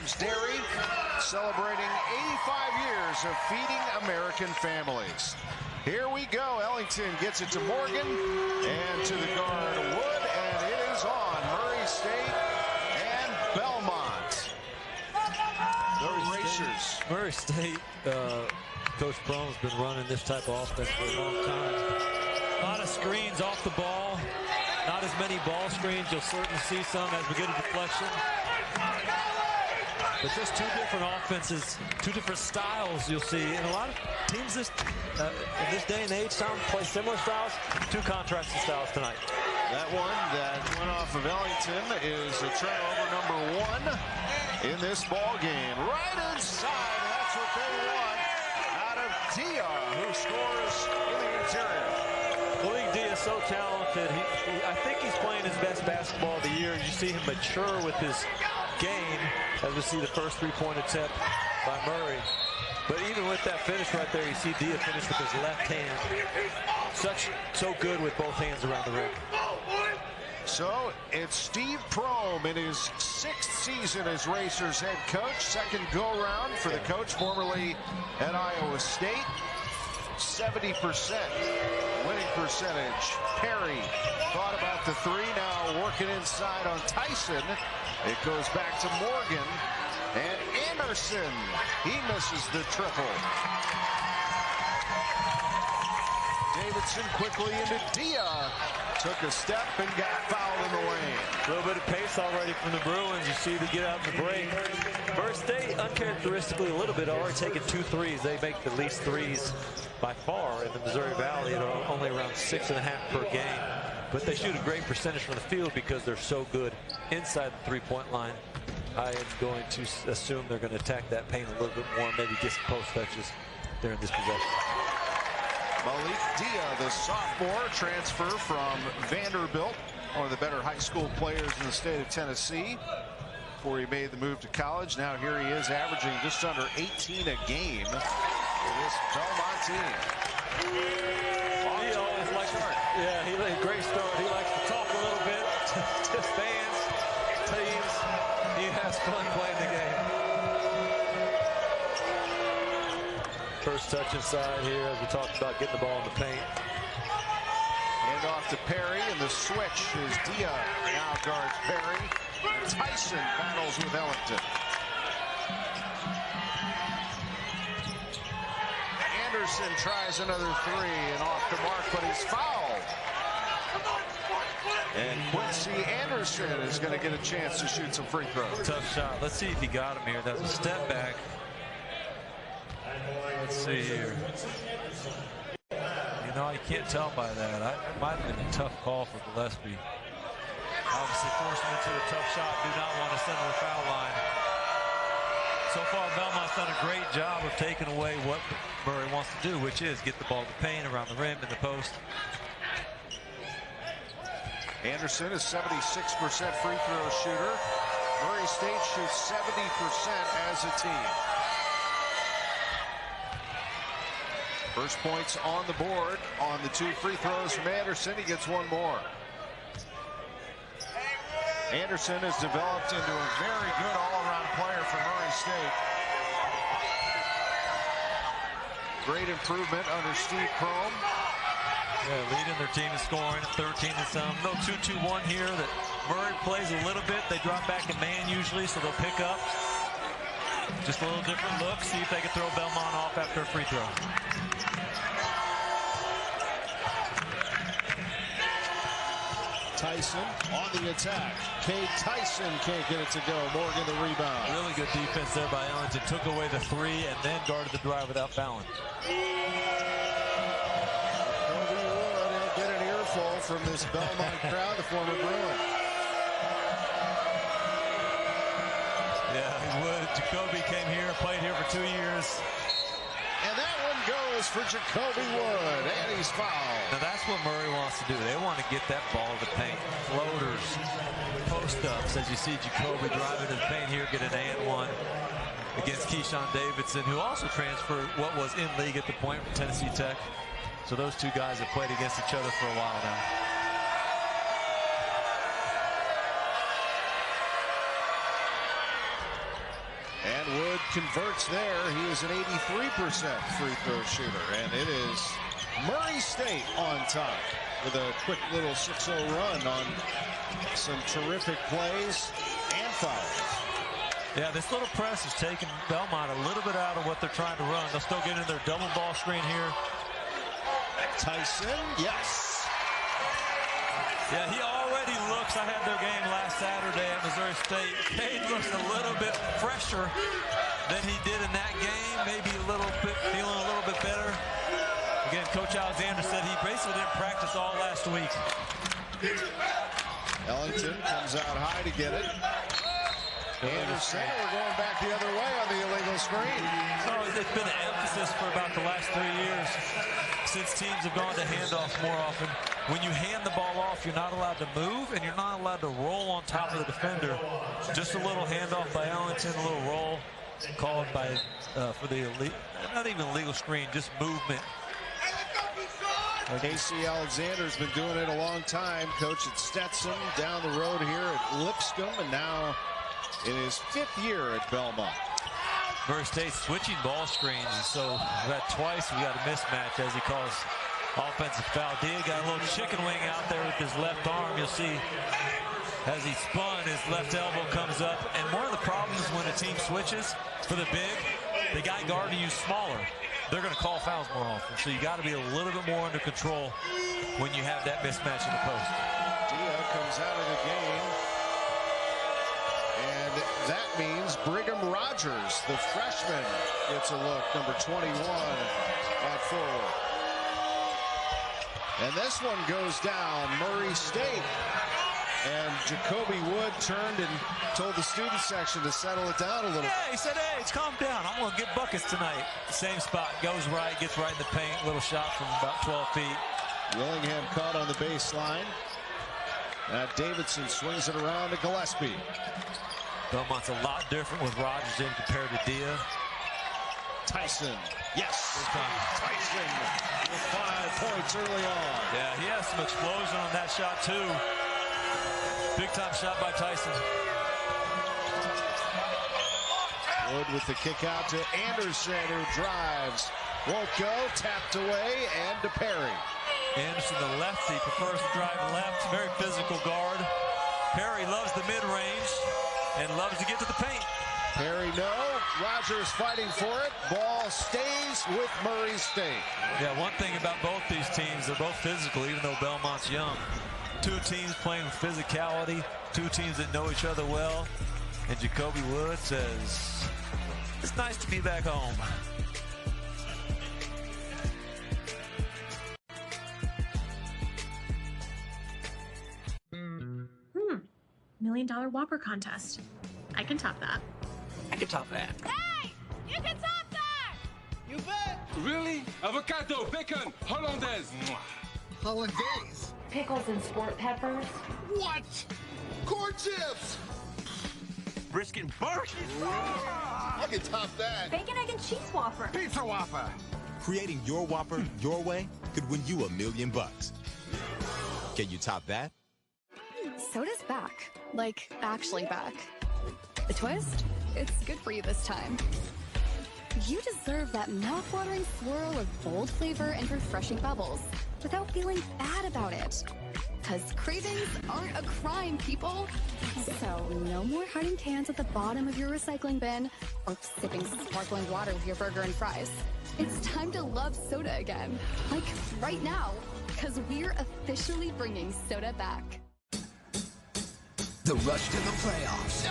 Farms Dairy, celebrating 85 years of feeding American families. Here we go. Ellington gets it to Morgan and to the guard Wood, and it is on. Murray State and Belmont. The Racers. Murray State, Coach Prohm's been running this type of offense for a long time. A lot of screens off the ball. Not as many ball screens. You'll certainly see some as we get a deflection. But just two different offenses, two different styles you'll see. And a lot of teams in this day and age play similar styles. Two contrasting styles tonight. That one that went off of Ellington is a turnover number 1 in this ball game. Right inside, that's what they want out of Dia, who scores in the interior. Malik Dia is so talented. I think he's playing his best basketball of the year. You see him mature with his game as we see the first three-point attempt by Murray. But even with that finish right there, you see Dia finish with his left hand. So good with both hands around the rim. So it's Steve Prohm in his 6th season as Racers head coach. Second go-round for the coach, formerly at Iowa State. 70% winning percentage. Perry thought about the 3, now working inside on Tyson. It goes back to Morgan, and Anderson, he misses the triple. Davidson quickly into Dia. Took a step and got fouled in the lane. A little bit of pace already from the Bruins. You see them get out in the break. Murray State, uncharacteristically a little bit, already taken 2 threes. They make the least threes by far in the Missouri Valley at only around 6.5 per game. But they shoot a great percentage from the field because they're so good inside the three-point line. I am going to assume they're going to attack that paint a little bit more, maybe get some post touches there in this possession. Malik Dia, the sophomore, transfer from Vanderbilt, one of the better high school players in the state of Tennessee before he made the move to college. Now here he is averaging just under 18 a game for this Belmont team. He always likes to, he had a great start. He likes to talk a little bit to fans, teams. He has fun playing the game. First touch inside here as we talked about getting the ball in the paint. Hand off to Perry, and the switch is Dia now guards Perry. Tyson battles with Ellington. Anderson tries another 3 and off the mark, but he's fouled. And Quincy Anderson is going to get a chance to shoot some free throws. Tough shot. Let's see if he got him here. That's a step back. Let's see here. You know, you can't tell by that. It might have been a tough call for Gillespie. Obviously forced him into a tough shot. Do not want to send to the foul line. So far, Belmont's done a great job of taking away what Murray wants to do, which is get the ball to the paint, around the rim, in the post. Anderson is 76% free throw shooter. Murray State shoots 70% as a team. First points on the board on the 2 free throws from Anderson. He gets 1 more. Anderson has developed into a very good all-around player for Murray State. Great improvement under Steve Prohm. Yeah, leading their team in scoring at 13 and some. No 2-2-1 here that Murray plays a little bit. They drop back in man usually, so they'll pick up. Just a little different look. See if they can throw Belmont off after a free throw. Tyson on the attack. Cade Tyson can't get it to go. Morgan the rebound. Really good defense there by Ellington. Took away the 3 and then guarded the drive without fouling. He'll get an earful from this Belmont crowd, the former Bruin. Yeah, he would. Jacoby came here, played here for 2 years. And that one goes for Jacoby Wood, and he's fouled. Now that's what Murray wants to do. They want to get that ball to the paint. Floaters, post-ups, as you see Jacoby driving to the paint here, get an and 1 against Keyshawn Davidson, who also transferred what was in league at the point from Tennessee Tech. So those 2 guys have played against each other for a while now. And Wood converts there. He is an 83% free throw shooter. And it is Murray State on top with a quick little 6-0 run on some terrific plays and fouls. Yeah, this little press is taking Belmont a little bit out of what they're trying to run. They'll still get in their double ball screen here. Tyson, yes. Yeah, he already looks. I had their game last Saturday at Missouri State. Cade looks a little bit fresher than he did in that game. Maybe a little bit, feeling a little bit better. Again, Coach Alexander said he basically didn't practice all last week. Ellington comes out high to get it. Anderson, we're going back the other way on the illegal screen. So it's been an emphasis for about the last 3 years since teams have gone to handoffs more often. When you hand the ball off, you're not allowed to move, and you're not allowed to roll on top of the defender. Just a little handoff by Ellington, a little roll called by for the elite, not even illegal screen, just movement. Casey Alexander's been doing it a long time. Coach at Stetson, down the road here at Lipscomb, and now in his 5th year at Belmont. Missouri State switching ball screens, and so we got twice we got a mismatch as he calls offensive foul. Dia got a little chicken wing out there with his left arm. You'll see as he spun, his left elbow comes up. And one of the problems when a team switches for the big, the guy guarding you smaller, they're going to call fouls more often. So you got to be a little bit more under control when you have that mismatch in the post. Dia comes out of the game. And that means Brigham Rogers, the freshman, gets a look, number 21 at forward. And this one goes down, Murray State. And Jacoby Wood turned and told the student section to settle it down a little. Yeah, he said, hey, it's calm down. I'm going to get buckets tonight. Same spot, goes right, gets right in the paint. Little shot from about 12 feet. Willingham caught on the baseline. Davidson swings it around to Gillespie. Belmont's a lot different with Rogers in compared to Dia. Tyson, yes. Tyson with 5 points early on. Yeah, he has some explosion on that shot too. Big time shot by Tyson. Wood with the kick out to Anderson, who drives. Won't go, tapped away, and to Perry. Anderson, the lefty, prefers to drive left. Very physical guard. Perry loves the mid-range and loves to get to the paint. Perry, no. Rogers fighting for it. Ball stays with Murray State. Yeah, one thing about both these teams, they're both physical, even though Belmont's young. Two teams playing with physicality, two teams that know each other well. And Jacoby Wood says, it's nice to be back home. $1 million Whopper contest. I can top that. I can top that. Hey! You can top that! You bet! Really? Avocado, bacon, hollandaise. Hollandaise? Pickles and sport peppers. What? Corn chips! Brisket and burgers. I can top that. Bacon, egg, and cheese Whopper. Pizza Whopper. Creating your Whopper your way could win you $1 million. Can you top that? Soda's back. Like, actually back. The twist? It's good for you this time. You deserve that mouth-watering swirl of bold flavor and refreshing bubbles without feeling bad about it. Because cravings aren't a crime, people. So no more hiding cans at the bottom of your recycling bin or sipping sparkling water with your burger and fries. It's time to love soda again. Like right now. Because we're officially bringing soda back. The rush to the playoffs.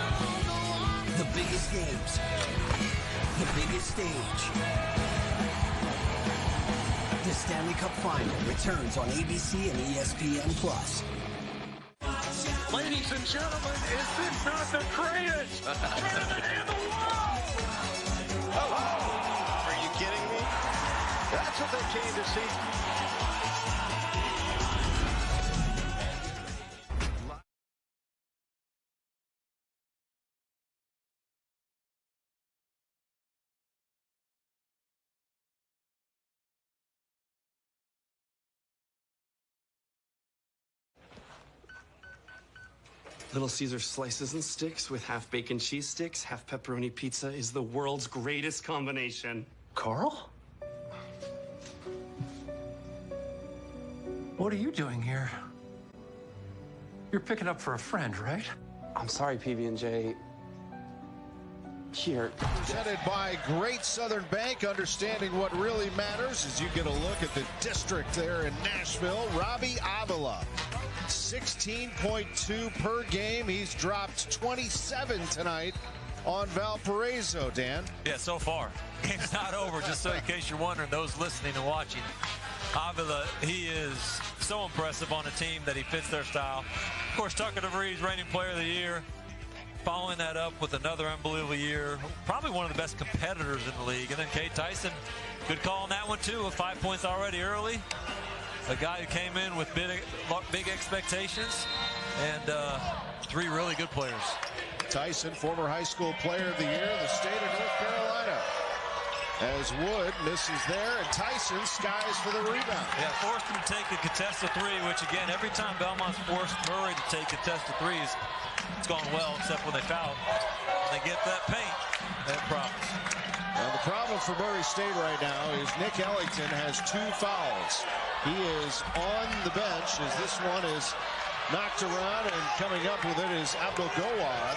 The biggest games. The biggest stage. The Stanley Cup Final returns on ABC and ESPN+. Ladies and gentlemen, is this not the greatest tournament in the world? Oh, are you kidding me? That's what they came to see. Little Caesar slices and sticks with half bacon cheese sticks, half pepperoni pizza is the world's greatest combination. Carl? What are you doing here? You're picking up for a friend, right? I'm sorry, PB&J. Here. Presented by Great Southern Bank, understanding what really matters as you get a look at the district there in Nashville. Robbie Avila, 16.2 per game. He's dropped 27 tonight on Valparaiso, Dan. Yeah, so far. Game's not over, just so in case you're wondering, those listening and watching. Avila, he is so impressive on a team that he fits their style. Of course, Tucker DeVries, reigning player of the year. Following that up with another unbelievable year. Probably one of the best competitors in the league. And then Kate Tyson, good call on that one too, with 5 points already early. A guy who came in with big expectations, and 3 really good players. Tyson, former high school player of the year in the state of North Carolina. As Wood misses there, and Tyson skies for the rebound. Yeah, forced him to take a contested 3, which again, every time Belmont's forced Murray to take contested 3s, it's gone well, except when they foul. When they get that paint, they have problems. Well, the problem for Murray State right now is Nick Ellington has 2 fouls. He is on the bench as this one is knocked around, and coming up with it is Abdul-Gawad.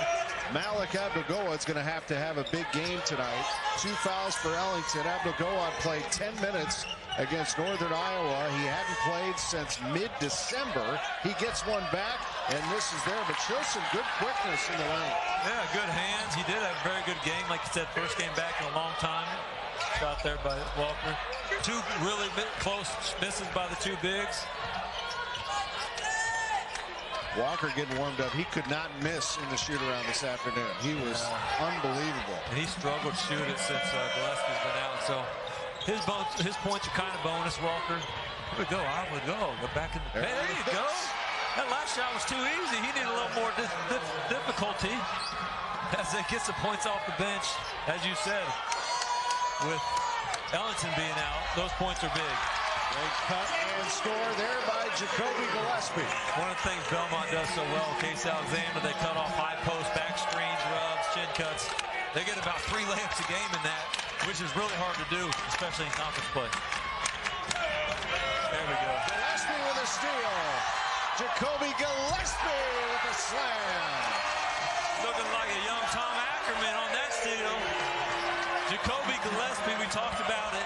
Malik Abdul-Gawad is going to have a big game tonight. 2 fouls for Ellington. Abdul-Gawad played 10 minutes against Northern Iowa. He hadn't played since mid-December. He gets one back, and this is there, but shows some good quickness in the lane. Yeah, good hands. He did have a very good game. Like you said, first game back in a long time. Shot there by Walker. 2 really close misses by the 2 bigs. Walker getting warmed up. He could not miss in the shoot-around this afternoon. He was unbelievable. And he struggled to shoot it since Gillespie's been out. So his points are kind of bonus, Walker. Here we go. I would go. Go back in the paint. There you go. That last shot was too easy. He needed a little more difficulty as they get some points off the bench. As you said, with Ellington being out, those points are big. Great cut and score there by Jacoby Gillespie. One of the things Belmont does so well, Case Alexander, they cut off high post, back screens, rubs, chin cuts. They get about 3 layups a game in that, which is really hard to do, especially in conference play. There we go. Gillespie with a steal. Jacoby Gillespie with a slam. Looking like a young Tom Ackerman on that steal. Jacoby Gillespie, we talked about it.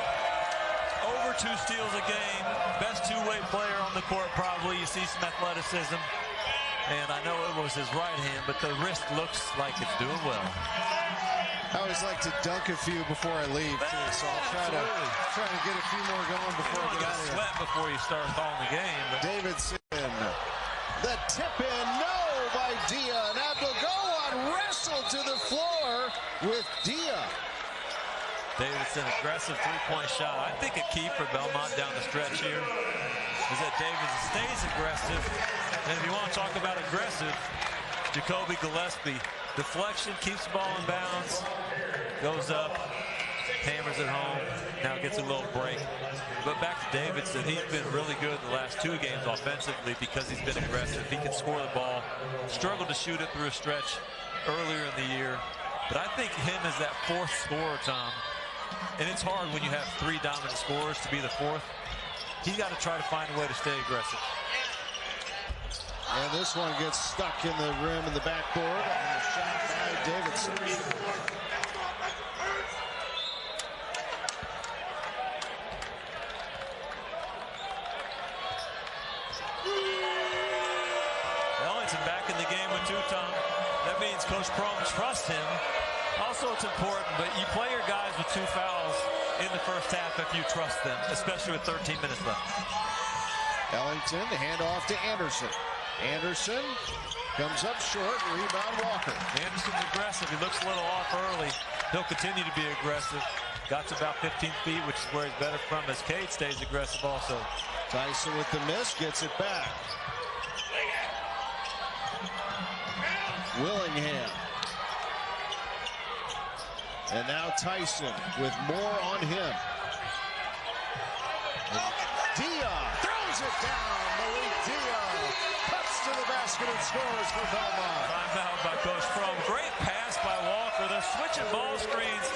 Over 2 steals a game. Best 2-way player on the court, probably. You see some athleticism. And I know it was his right hand, but the wrist looks like it's doing well. I always like to dunk a few before I leave, too. So I'll try to get a few more going before I get out of here. Sweat before you start calling the game. But Davidson. The tip in, no, by Dia. And Abdul-Gawad wrestled to the floor with Dia. Davidson, aggressive 3-point shot. I think a key for Belmont down the stretch here is that Davidson stays aggressive. And if you want to talk about aggressive, Jacoby Gillespie, deflection, keeps the ball in bounds, goes up, hammers it home, now gets a little break. But back to Davidson, he's been really good the last 2 games offensively because he's been aggressive. He can score the ball, struggled to shoot it through a stretch earlier in the year. But I think him as that 4th scorer, Tom, and it's hard when you have 3 dominant scorers to be the 4th. He's got to try to find a way to stay aggressive. And this one gets stuck in the rim in the backboard. And a shot by Davidson. Ellington back in the game with 2, Tom. That means Coach Crum trusts him. Also, it's important, but you play your guys with 2 fouls in the first half if you trust them, especially with 13 minutes left. Ellington, handoff to Anderson. Anderson comes up short, rebound Walker. Anderson's aggressive. He looks a little off early. He'll continue to be aggressive. Got to about 15 feet, which is where he's better from, as Cade stays aggressive also. Tyson with the miss, gets it back. Willingham. And now Tyson with more on him. Dia throws it down. Malik Dia cuts to the basket and scores for Belmont. Timeout by Coach Fromm. Great pass by Walker. They're switching ball screens.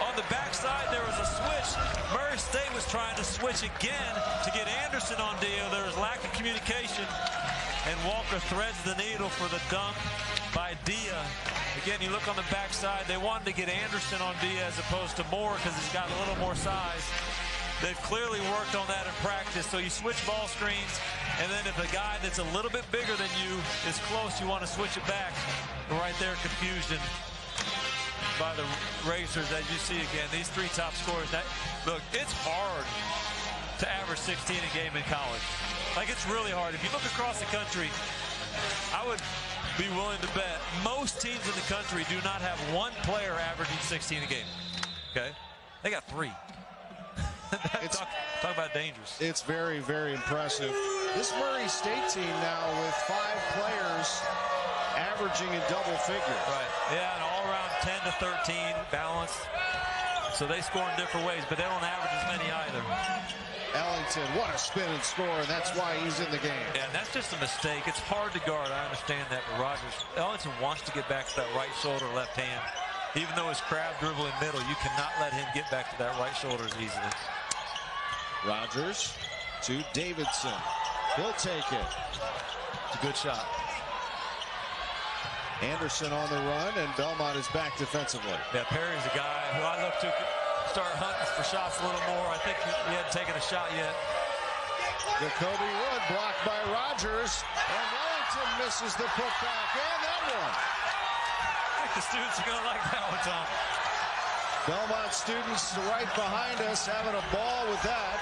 On the backside, there was a switch. Murray State was trying to switch again to get Anderson on Dia. There was lack of communication, and Walker threads the needle for the dunk by Dia. Again, you look on the backside, they wanted to get Anderson on Dia as opposed to Moore because he's got a little more size. They've clearly worked on that in practice. So you switch ball screens, and then if a guy that's a little bit bigger than you is close, you want to switch it back. Right there, confusion by the Racers, as you see again. These three top scorers. Look, it's hard to average 16 a game in college. Like, it's really hard. If you look across the country, I would be willing to bet most teams in the country do not have one player averaging 16 a game. Okay? They got three. Talk about dangerous. It's very, very impressive. This Murray State team now with 5 players averaging in double figures. Right. Yeah, and all around 10 to 13 balance. So they score in different ways, but they don't average as many either. Ellington, what a spin and score, and that's why he's in the game. Yeah, and that's just a mistake. It's hard to guard. I understand that, but Ellington wants to get back to that right shoulder, left hand. Even though it's crab dribbling middle, you cannot let him get back to that right shoulder as easily. Rogers to Davidson. He'll take it. It's a good shot. Anderson on the run, and Belmont is back defensively. Yeah, Perry's a guy who I look to start hunting for shots a little more. I think he hadn't taken a shot yet. Jacoby Wood blocked by Rogers, and Wellington misses the putback, and that one. I think the students are going to like that one, Tom. Belmont students right behind us having a ball with that.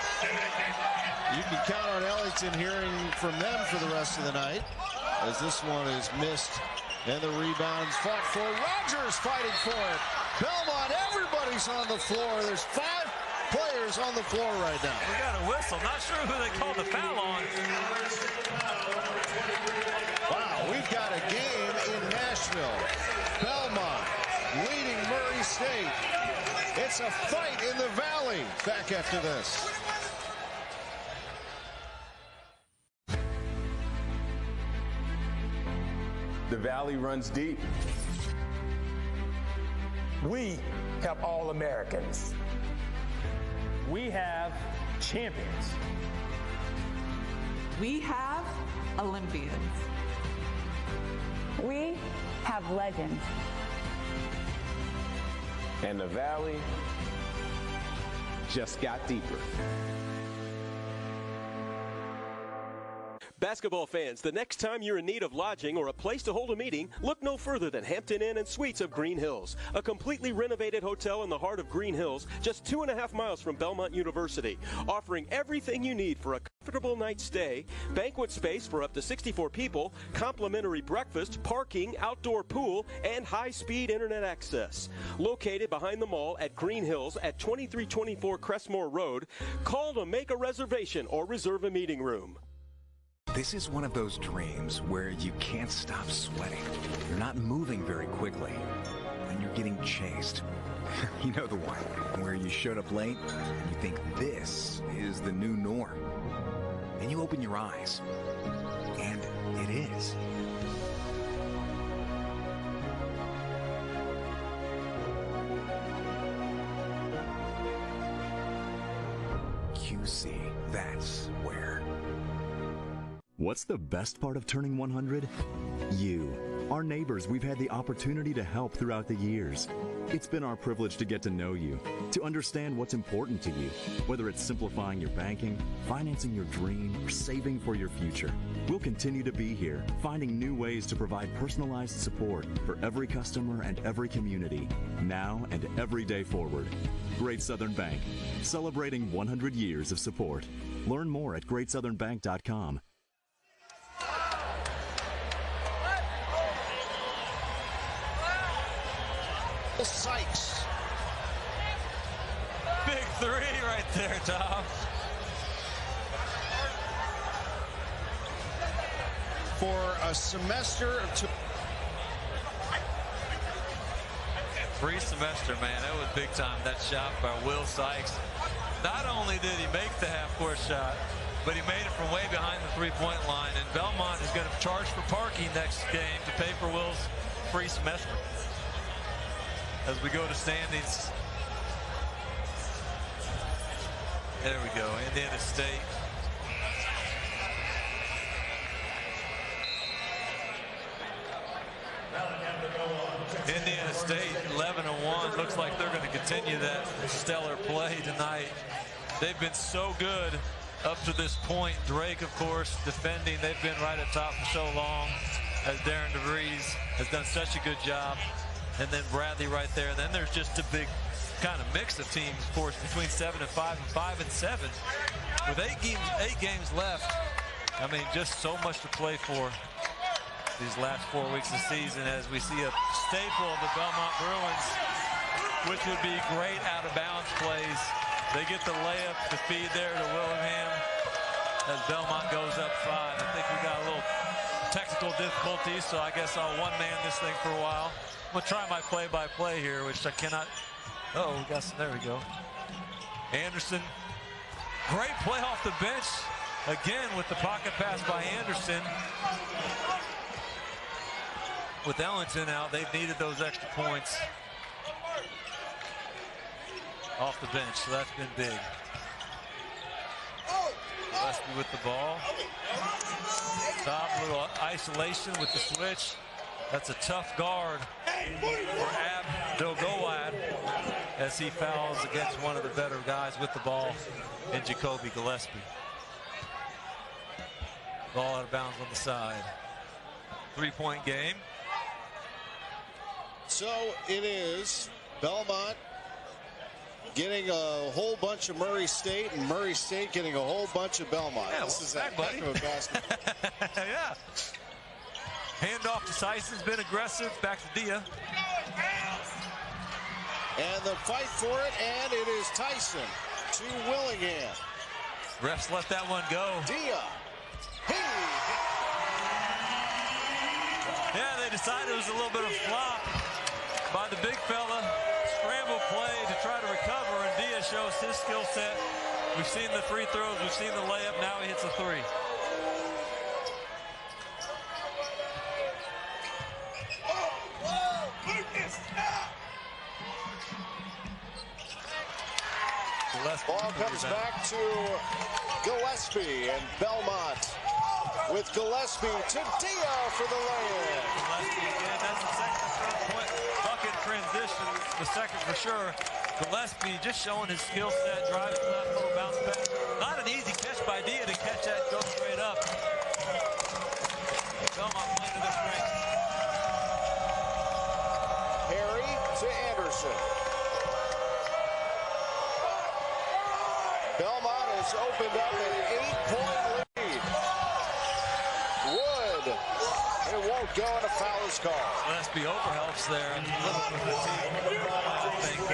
You can count on Ellington hearing from them for the rest of the night, as this one is missed. And the rebounds fought for. Rogers fighting for it. Belmont, everybody's on the floor. There's 5 players on the floor right now. We got a whistle. Not sure who they called the foul on. Wow, we've got a game in Nashville. Belmont leading Murray State. It's a fight in the Valley. Back after this. The Valley runs deep. We have all Americans. We have champions. We have Olympians. We have legends. And the Valley just got deeper. Basketball fans, the next time you're in need of lodging or a place to hold a meeting, look no further than Hampton Inn and Suites of Green Hills, a completely renovated hotel in the heart of Green Hills, just 2.5 miles from Belmont University, offering everything you need for a comfortable night's stay, banquet space for up to 64 people, complimentary breakfast, parking, outdoor pool, and high-speed internet access. Located behind the mall at Green Hills at 2324 Crestmore Road, call to make a reservation or reserve a meeting room. This is one of those dreams where you can't stop sweating. You're not moving very quickly, and you're getting chased. You know the one, where you showed up late, and you think this is the new norm. And you open your eyes, and it is. QC, that's where. What's the best part of turning 100? You. Our neighbors we've had the opportunity to help throughout the years. It's been our privilege to get to know you, to understand what's important to you, whether it's simplifying your banking, financing your dream, or saving for your future. We'll continue to be here, finding new ways to provide personalized support for every customer and every community, now and every day forward. Great Southern Bank, celebrating 100 years of support. Learn more at greatsouthernbank.com. Sykes. Big three right there, Tom. For a semester of 3 semester, man, that was big time. That shot by Will Sykes. Not only did he make the half-court shot, but he made it from way behind the three-point line. And Belmont is going to charge for parking next game to pay for Will's free semester. As we go to standings. There we go, Indiana State. Indiana State 11-1. Looks like they're going to continue that stellar play tonight. They've been so good up to this point. Drake, of course, defending. They've been right at top for so long, as Darren DeVries has done such a good job. And then Bradley right there. And then there's just a big kind of mix of teams, of course, between 7-5 and 5-7. With eight games left, I mean, just so much to play for these last 4 weeks of the season, as we see a staple of the Belmont Bruins, which would be great out-of-bounds plays. They get the layup, the feed there to Willingham as Belmont goes up 5. I think we got a little technical difficulties, so I guess I'll one-man this thing for a while. I'm going to try my play-by-play here, which I cannot. Oh, we got some. There we go. Anderson. Great play off the bench. Again with the pocket pass by Anderson. With Ellington out, they've needed those extra points off the bench, so that's been big. Gillespie with the ball. Top, little isolation with the switch. That's a tough guard for Abdelgowad as he fouls against one of the better guys with the ball in Jacoby Gillespie. Ball out of bounds on the side. 3-point game. So it is Belmont getting a whole bunch of Murray State, and Murray State getting a whole bunch of Belmont. Yeah, this is a heck of a basketball. Yeah. Handoff to Syson's been aggressive. Back to Dia. And the fight for it, and it is Tyson to Willingham. Refs let that one go. Dia. Yeah, they decided it was a little bit of flop by the big fella. Scramble play to try to recover, and Dia shows his skill set. We've seen the free throws, we've seen the layup, now he hits a three. Ball comes back to Gillespie, and Belmont with Gillespie to Dia for the lay-in. Gillespie again, that's the second or third point bucket transition, the second for sure. Gillespie just showing his skill set, drives to that little bounce back. Not an easy catch by Dia to catch that, go straight up. Belmont playing to their strength. Harry to Anderson. Belmont has opened up an 8-point lead. Wood. It won't go, and a foul is called. Gillespie overhelps there. A little bit of fatigue.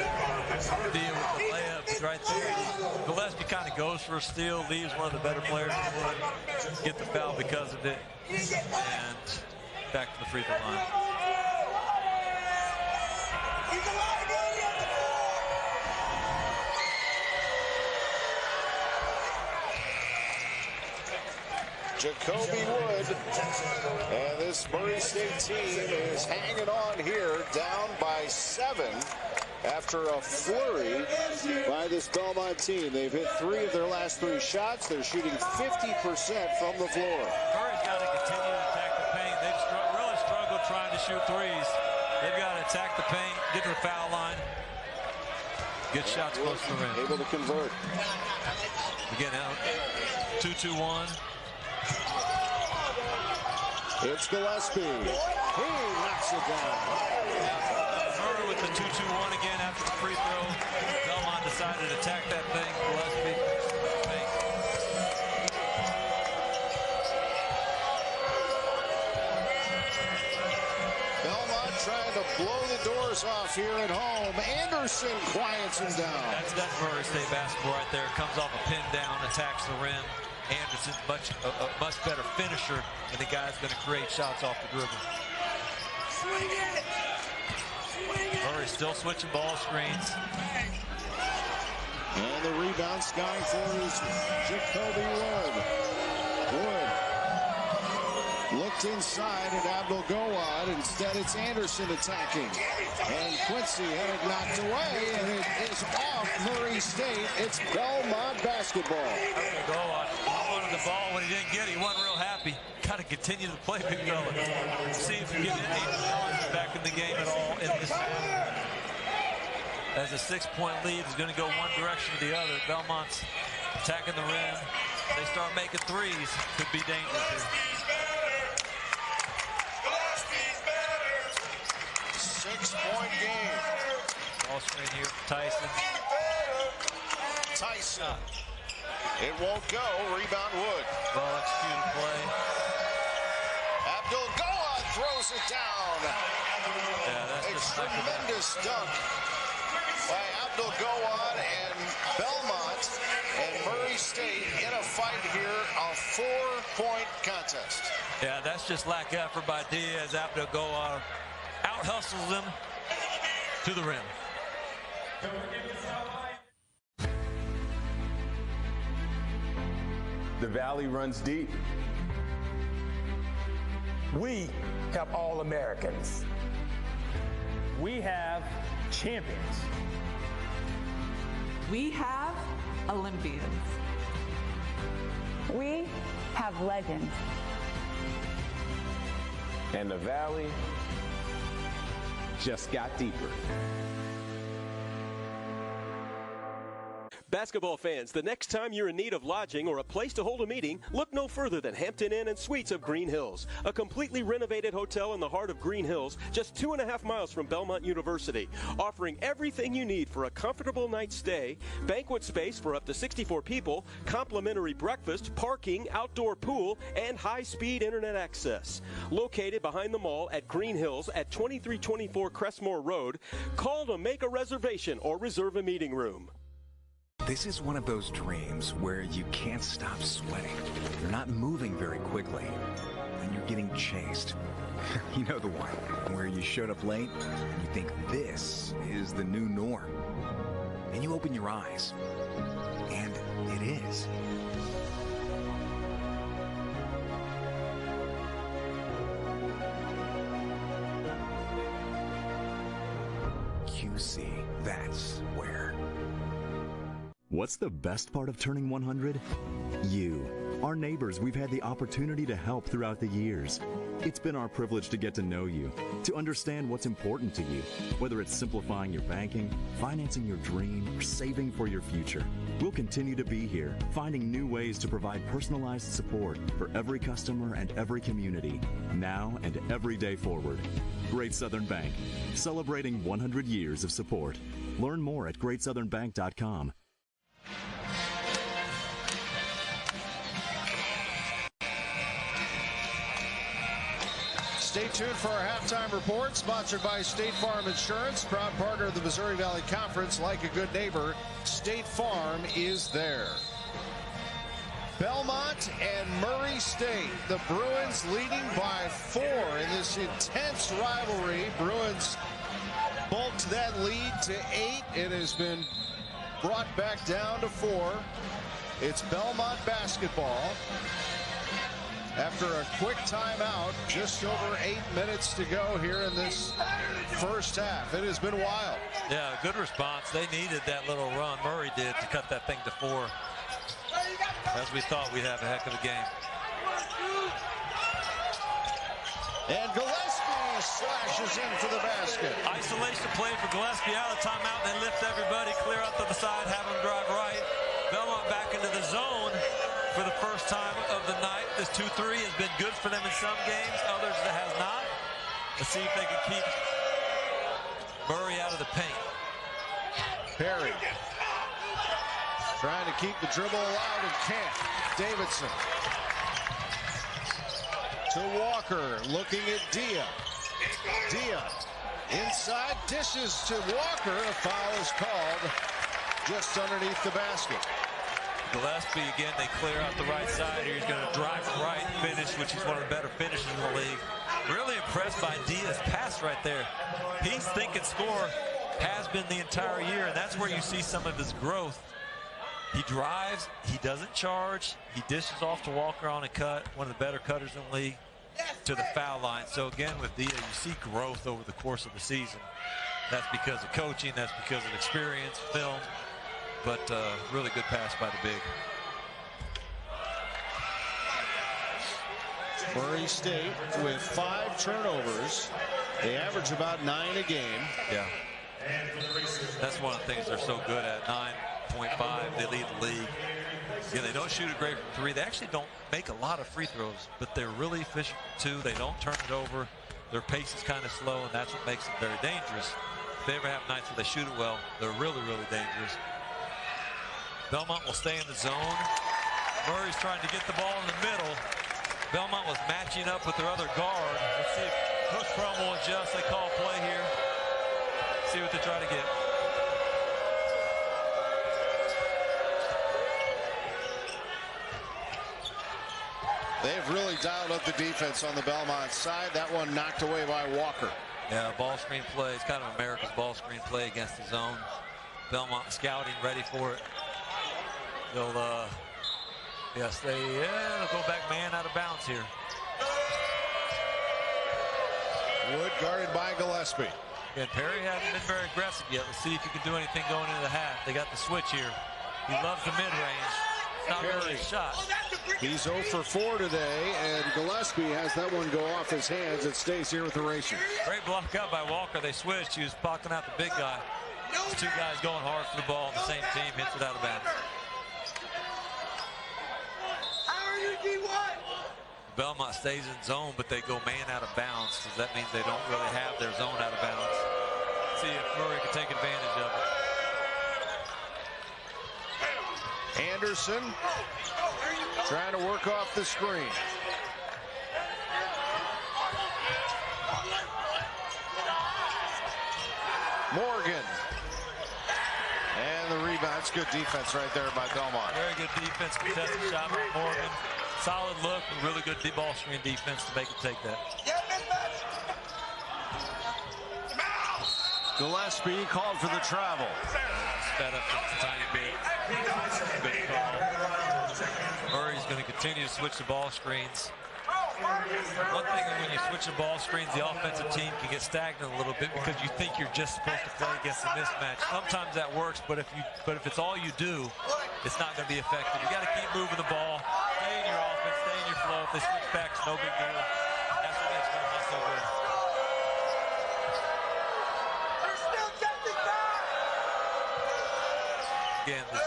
I think Dia with the layup is right there. Gillespie kind of goes for a steal, leaves one of the better players in the wood. Get the foul because of it. And back to the free throw line. Jacoby Wood, and this Murray State team is hanging on here, down by 7 after a flurry by this Belmont team. They've hit 3 of their last 3 shots. They're shooting 50% from the floor. Murray's got to continue to attack the paint. They've really struggled trying to shoot threes. They've got to attack the paint, get to the foul line. Good shots close to the rim. Able to convert. Again, out 2-2-1. It's Gillespie. He knocks it down. Murray with the 2-2-1 again after the free throw. Belmont decided to attack that thing. Gillespie. Belmont trying to blow the doors off here at home. Anderson quiets him down. That's Murray State basketball right there. Comes off a pin down, attacks the rim. Anderson's a much better finisher, and the guy's going to create shots off the dribble. Murray still switching ball screens. And the rebound sky for is Jacoby Wood. Wood looked inside at Abdul-Gawad. Instead, it's Anderson attacking. And Quincy had it knocked away, and it is off Murray State. It's Belmont basketball. Abdul-Gawad wanted the ball when he didn't get it. He wasn't real happy. Got to continue to play, big fella. See if we get any balance back in the game at all in this half. As a 6-point lead is going to go one direction or the other. Belmont's attacking the rim. They start making threes. Could be dangerous here. 6-point game. Ball screen here for Tyson. Tyson. It won't go. Rebound Wood. Well executed play. Abdul-Gawad throws it down. Yeah, that's a tremendous dunk by Abdul-Gawad and Belmont and Murray State in a fight here, a 4-point contest. Yeah, that's just lack of effort by Diaz. Abdul-Gawad out-hustles him to the rim. The Valley runs deep. We have all Americans. We have champions. We have Olympians. We have legends. And the Valley just got deeper. Basketball fans, the next time you're in need of lodging or a place to hold a meeting, look no further than Hampton Inn and Suites of Green Hills, a completely renovated hotel in the heart of Green Hills, just 2.5 miles from Belmont University, offering everything you need for a comfortable night's stay, banquet space for up to 64 people, complimentary breakfast, parking, outdoor pool, and high-speed internet access. Located behind the mall at Green Hills at 2324 Crestmore Road, call to make a reservation or reserve a meeting room. This is one of those dreams where you can't stop sweating. You're not moving very quickly, and you're getting chased. You know the one, where you showed up late, and you think this is the new norm. And you open your eyes, and it is. QC, that's where. What's the best part of turning 100? You. Our neighbors we've had the opportunity to help throughout the years. It's been our privilege to get to know you, to understand what's important to you, whether it's simplifying your banking, financing your dream, or saving for your future. We'll continue to be here, finding new ways to provide personalized support for every customer and every community, now and every day forward. Great Southern Bank, celebrating 100 years of support. Learn more at greatsouthernbank.com. Stay tuned for our halftime report, sponsored by State Farm Insurance, proud partner of the Missouri Valley Conference. Like a good neighbor, State Farm is there. Belmont and Murray State, the Bruins leading by 4 in this intense rivalry. Bruins bulked that lead to 8. It has been brought back down to 4. It's Belmont basketball. After a quick timeout, just over 8 minutes to go here in this first half. It has been wild. Yeah, good response. They needed that little run. Murray did to cut that thing to 4. As we thought, we'd have a heck of a game. And Gillespie slashes in for the basket. Isolation play for Gillespie out of timeout. They lift everybody, clear out to the side, have them drive right. Belmont back into the zone for the first time of the night. This 2-3 has been good for them in some games, others that has not. Let's see if they can keep Murray out of the paint. Perry trying to keep the dribble alive and can't. Davidson to Walker, looking at Dia. Dia inside, dishes to Walker. A foul is called just underneath the basket. Gillespie, again, they clear out the right side here. He's going to drive right, finish, which is one of the better finishes in the league. Really impressed by Diaz's pass right there. He's thinking score, has been the entire year, and that's where you see some of his growth. He drives, he doesn't charge, he dishes off to Walker on a cut, one of the better cutters in the league, to the foul line. So again, with Dia, you see growth over the course of the season. That's because of coaching, that's because of experience, film, but really good pass by the big. Murray State with 5 turnovers. They average about 9 a game. Yeah. That's one of the things they're so good at, 9.5. They lead the league. Yeah, they don't shoot a great from 3. They actually don't make a lot of free throws, but they're really efficient from 2. They don't turn it over. Their pace is kind of slow, and that's what makes them very dangerous. If they ever have nights where they shoot it well, they're really, really dangerous. Belmont will stay in the zone. Murray's trying to get the ball in the middle. Belmont was matching up with their other guard. Let's see if Coach Crum will adjust. They call play here. See what they try to get. They've really dialed up the defense on the Belmont side. That one knocked away by Walker. Yeah, ball screen play. It's kind of America's ball screen play against the zone. Belmont scouting, ready for it. They'll they'll go back man out of bounds here. Wood guarded by Gillespie. And Perry hasn't been very aggressive yet. Let's see if he can do anything going into the half. They got the switch here. He loves the mid-range. It's not really a shot. He's 0 for 4 today, and Gillespie has that one go off his hands. It stays here with the Racers. Great block out by Walker. They switched. He was blocking out the big guy. These 2 guys going hard for the ball. The same team hits it out of bounds. Belmont stays in zone, but they go man out of bounds, because that means they don't really have their zone out of bounds. Let's see if Murray can take advantage of it. Anderson trying to work off the screen. Morgan. And the rebound. It's good defense right there by Belmont. Very good defense. Contested shot by Morgan. Solid look. Really good ball screen defense to make it take that. Gillespie called for the travel. Sped up just a tiny bit. Good call. Murray's going to continue to switch the ball screens. One thing when you switch the ball screens, the offensive team can get stagnant a little bit because you think you're just supposed to play against a mismatch. Sometimes that works, but if it's all you do, it's not going to be effective. You got to keep moving the ball, stay in your offense, stay in your flow. If they switch back, it's no big deal. That's what makes Belmont so good. Again, the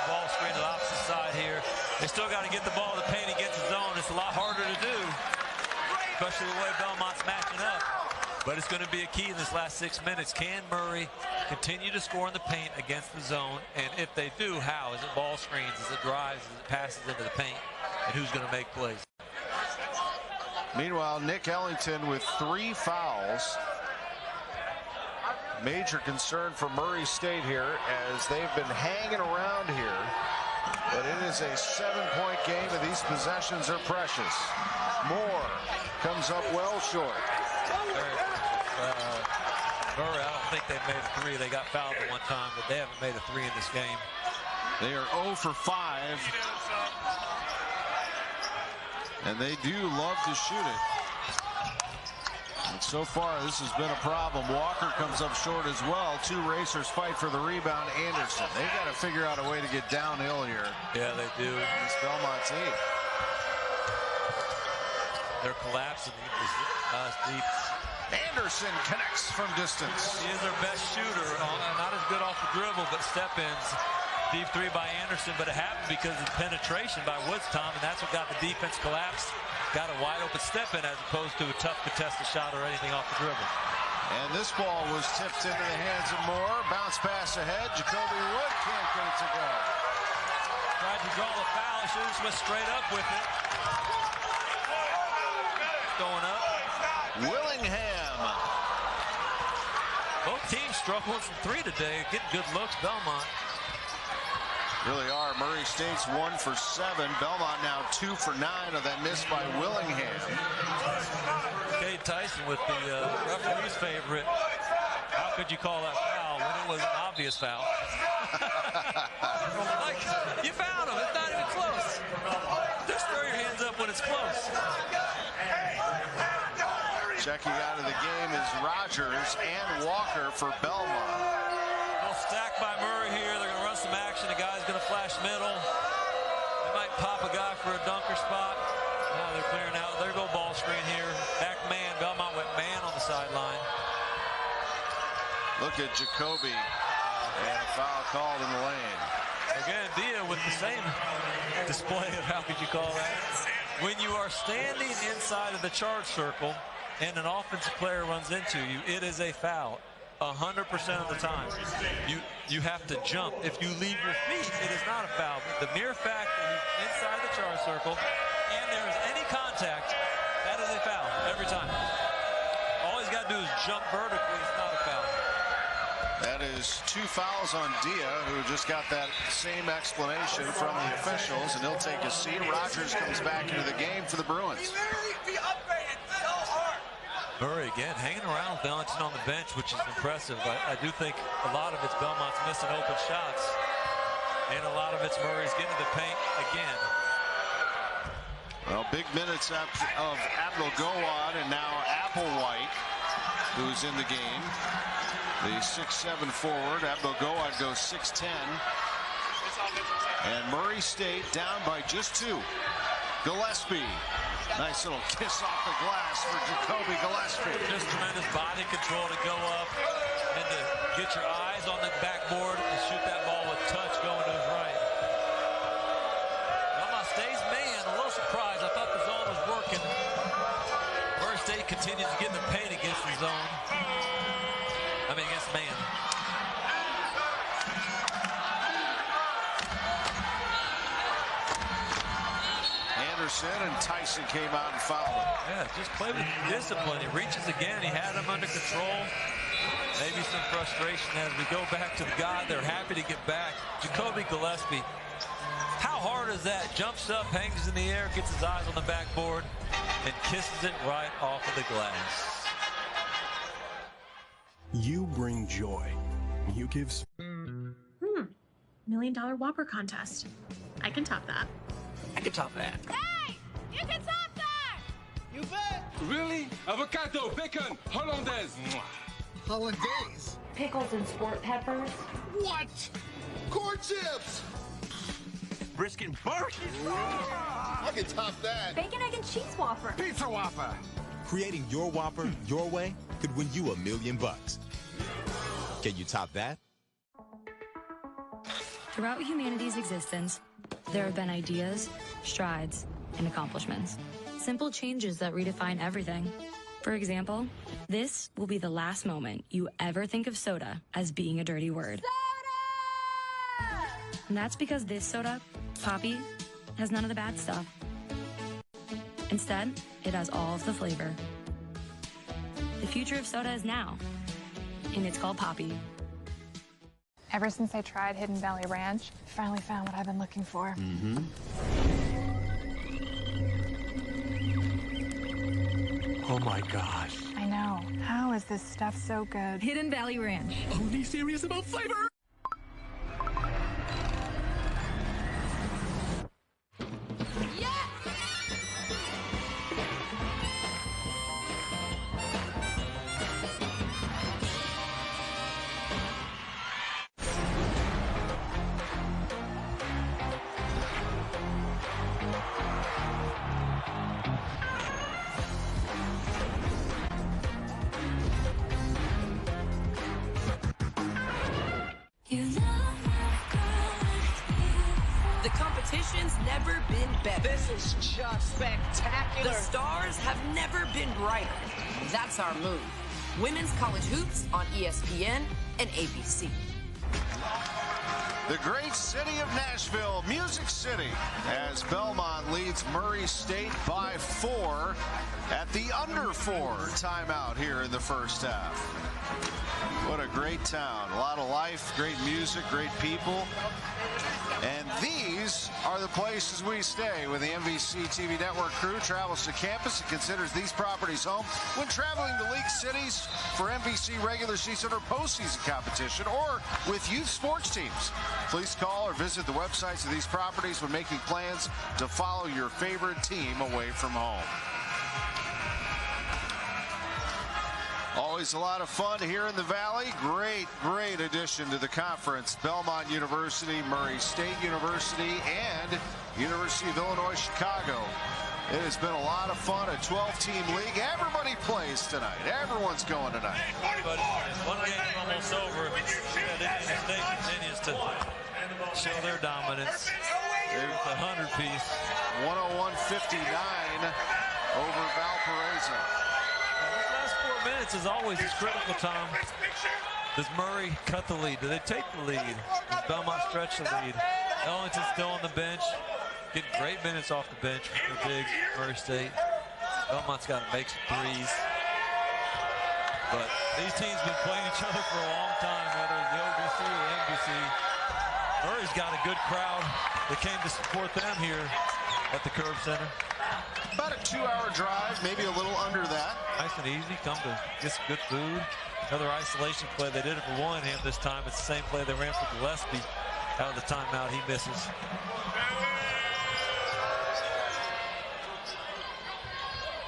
ball screen to the opposite side here. They still got to get the ball to the paint against the zone. It's a lot harder to do, especially the way Belmont's matching up. But it's going to be a key in this last 6 minutes. Can Murray continue to score in the paint against the zone? And if they do, how? Is it ball screens? Is it drives? Is it passes into the paint? And who's going to make plays? Meanwhile, Nick Ellington with 3 fouls. Major concern for Murray State here as they've been hanging around here. But it is a 7-point game, and these possessions are precious. Moore comes up well short. Murray, I don't think they've made a 3. They got fouled at one time, but they haven't made a 3 in this game. They are 0 for 5. And they do love to shoot it. And so far, this has been a problem. Walker comes up short as well. 2 Racers fight for the rebound. Anderson. They've got to figure out a way to get downhill here. Yeah, they do. This Belmont team. They're collapsing deep. Anderson connects from distance. He is their best shooter. Not as good off the dribble, but step-ins. Deep 3 by Anderson, but it happened because of penetration by Woods, Tom, and that's what got the defense collapsed. Got a wide open step-in as opposed to a tough contested shot or anything off the dribble. And this ball was tipped into the hands of Moore. Bounce pass ahead. Jacoby Wood can't get it to go. Tried to draw the foul. He should have went straight up with it. Going up. Willingham. Both teams struggling from 3 today. Getting good looks, Belmont. Really are. Murray State's 1 for 7. Belmont now 2 for 9 of that miss by Willingham. Cade Tyson with the referee's favorite. How could you call that foul when it was an obvious foul? Like, you found him. It's not even close. Just throw your hands up when it's close. Checking out of the game is Rogers and Walker for Belmont. Little stack by Murray here. They're going to run some action. The guy's going to flash middle. They might pop a guy for a dunker spot. Now they're clearing out. There go ball screen here. Back man. Belmont went man on the sideline. Look at Jacoby. And a foul called in the lane. Again, Dia with the same display of how could you call that? When you are standing inside of the charge circle and an offensive player runs into you, it is a foul 100% of the time. You have to jump. If you leave your feet, it is not a foul. The mere fact that he's inside the charge circle and there is any contact, that is a foul every time. All he's got to do is jump vertically. It's not a foul. That is 2 fouls on Dia, who just got that same explanation from the officials, and he'll take a seat. Rogers comes back into the game for the Bruins. Murray again hanging around Belmont on the bench, which is impressive. I do think a lot of it's Belmont's missing open shots, and a lot of it's Murray's getting to the paint again. Well, big minutes of Abdul Gowad and now Applewhite, who's in the game. The 6'7" forward. Abdul Gowad goes 6'10". And Murray State down by just 2. Gillespie. Nice little kiss off the glass for Jacoby Gillespie. Just tremendous body control to go up and to get your eyes on the backboard and shoot that ball with touch going to his right. Belmont stays man. A little surprised. I thought the zone was working. Murray State continues to get in the paint against the zone. Against man. Anderson and Tyson came out and fouled him. Yeah, just play with discipline. He reaches again. He had him under control. Maybe some frustration as we go back to the guy. They're happy to get back. Jacoby Gillespie. How hard is that? Jumps up, hangs in the air, gets his eyes on the backboard, and kisses it right off of the glass. You bring joy. You give... $1 million Whopper contest. I can top that. I can top that. Hey! You can top that! You bet! Really? Avocado, bacon, hollandaise. Hollandaise? Pickles and sport peppers. What? Corn chips! Brisket and burgers. I can top that. Bacon, egg, and cheese Whopper. Pizza Whopper. Creating your Whopper your way could win you $1 million. Can you top that? Throughout humanity's existence, there have been ideas, strides, and accomplishments. Simple changes that redefine everything. For example, this will be the last moment you ever think of soda as being a dirty word. Soda! And that's because this soda, Poppy, has none of the bad stuff. Instead, it has all of the flavor. The future of soda is now, and it's called Poppy. Ever since I tried Hidden Valley Ranch, I finally found what I've been looking for. Oh my gosh. I know. How is this stuff so good? Hidden Valley Ranch. Only serious about flavor. The competition's never been better. This is just spectacular. The stars have never been brighter. That's our move. Women's college hoops on ESPN and ABC. The great city of Nashville, Music City, as Belmont leads Murray State by 4 at the under 4 timeout here in the first half. What a great town. A lot of life, great music, great people. And these are the places we stay when the NBC TV network crew travels to campus and considers these properties home when traveling to league cities for NBC regular season or postseason competition or with youth sports teams. Please call or visit the websites of these properties when making plans to follow your favorite team away from home. Always a lot of fun here in the Valley. Great addition to the conference. Belmont University, Murray State University, and University of Illinois Chicago. It has been a lot of fun, a 12-team league. Everybody plays tonight. Everyone's going tonight. But one game's almost over. Indiana State continues to show their dominance. There's a 100-piece. 101-59 over Valparaiso. These last 4 minutes is always a critical time. Does Murray cut the lead? Do they take the lead? Does Belmont stretch the lead? Ellington's still on the bench. Getting great minutes off the bench for Biggs, Murray State. Belmont's got to make some threes. But these teams have been playing each other for a long time, whether it's the OVC or the NBC. Murray's got a good crowd that came to support them here at the Curve Center. About a 2-hour drive, maybe a little under that. Nice and easy. Come to get some good food. Another isolation play. They did it for Willingham this time. It's the same play they ran for Gillespie. Out of the timeout, he misses.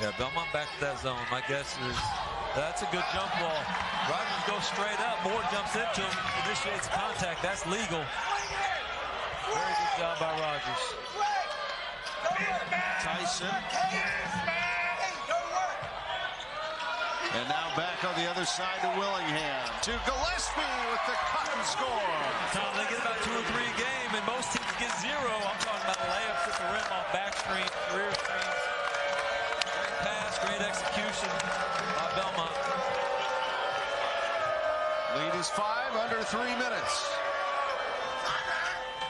Yeah, Belmont back to that zone. My guess is that's a good jump ball. Rogers goes straight up. Moore jumps into him, initiates contact. That's legal. Very good job by Rogers. Tyson. And now back on the other side to Willingham. To Gillespie with the cut and score. Tom, they get about 2 or 3 a game, and most teams get 0. I'm talking about layups at the rim off back screen, rear screens. Great pass, great execution by Belmont. Lead is 5 under 3 minutes.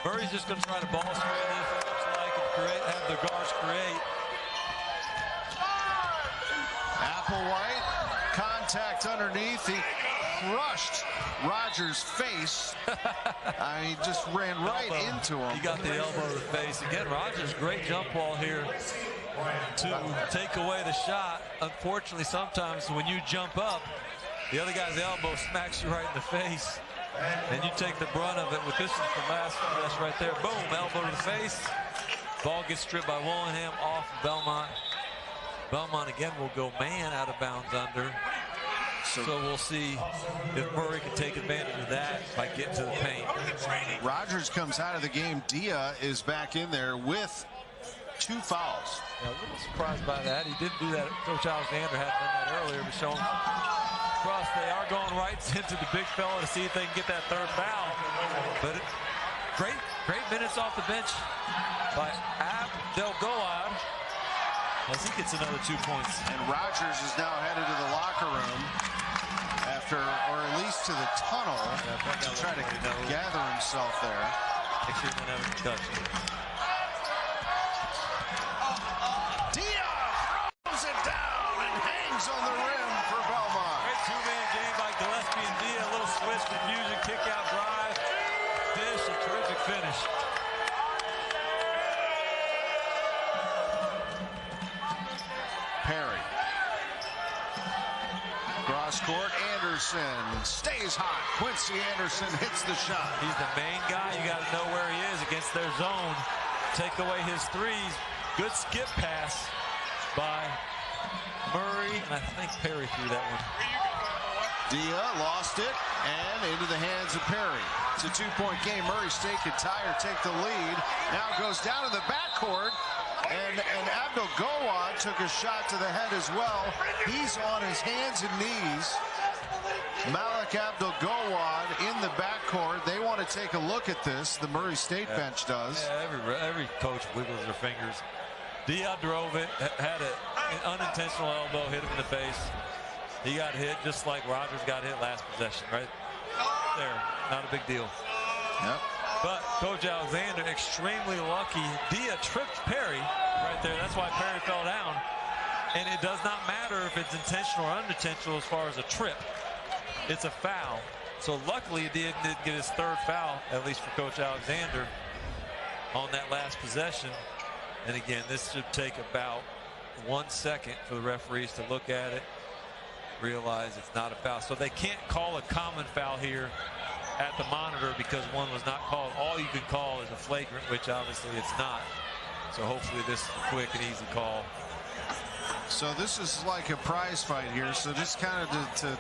Murray's just going to try to ball screen this, it looks like, and have the guards create. Applewhite, contact underneath. He crushed Rogers' face. He just ran right into him. He got the elbow to the face. Again, Rogers, great jump ball here to take away the shot. Unfortunately, sometimes when you jump up, the other guy's elbow smacks you right in the face, and you take the brunt of it. With this is the last press right there. Boom, elbow to the face. Ball gets stripped by Willingham off of Belmont. Belmont again will go man out of bounds under. So we'll see if Murray can take advantage of that by getting to the paint. Rogers comes out of the game. Dia is back in there with 2 fouls. Yeah, a little surprised by that. He didn't do that. Coach Alexander hadn't done that earlier, but showing cross. They are going right into the big fella to see if they can get that 3rd foul. But great minutes off the bench by Abdelgoad as he gets another 2 points. And Rogers is now headed to the locker room after, or at least to the tunnel, to try to gather himself there. Make sure he doesn't have a concussion. Dia throws it down and hangs on the rim for Belmont. Great 2-man game by Gillespie and Dia. A little switch, confusion, kick out drive, dish, a terrific finish. Perry. Cross court, Anderson stays hot. Quincy Anderson hits the shot. He's the main guy. You got to know where he is against their zone. Take away his threes. Good skip pass by Murray, and I think Perry threw that one. Dia lost it, and into the hands of Perry. It's a 2-point game. Murray State could tie or take the lead. Now goes down to the backcourt, and Abdelgoad took a shot to the head as well. He's on his hands and knees. Malik Abdelgoad in the backcourt. They want to take a look at this. The Murray State bench does. Yeah, every coach wiggles their fingers. Dia drove it, had an unintentional elbow, hit him in the face. He got hit just like Rogers got hit last possession, right there. Not a big deal. Yep. But Coach Alexander, extremely lucky. Dia tripped Perry right there. That's why Perry fell down. And it does not matter if it's intentional or unintentional as far as a trip. it's a foul. So luckily he didn't get his third foul, at least for Coach Alexander, on that last possession. And again, this should take about 1 second for the referees to look at it, realize it's not a foul. So they can't call a common foul here at the monitor because one was not called. All you can call is a flagrant, which obviously it's not. So hopefully this is a quick and easy call. So this is like a prize fight here. So just kind of to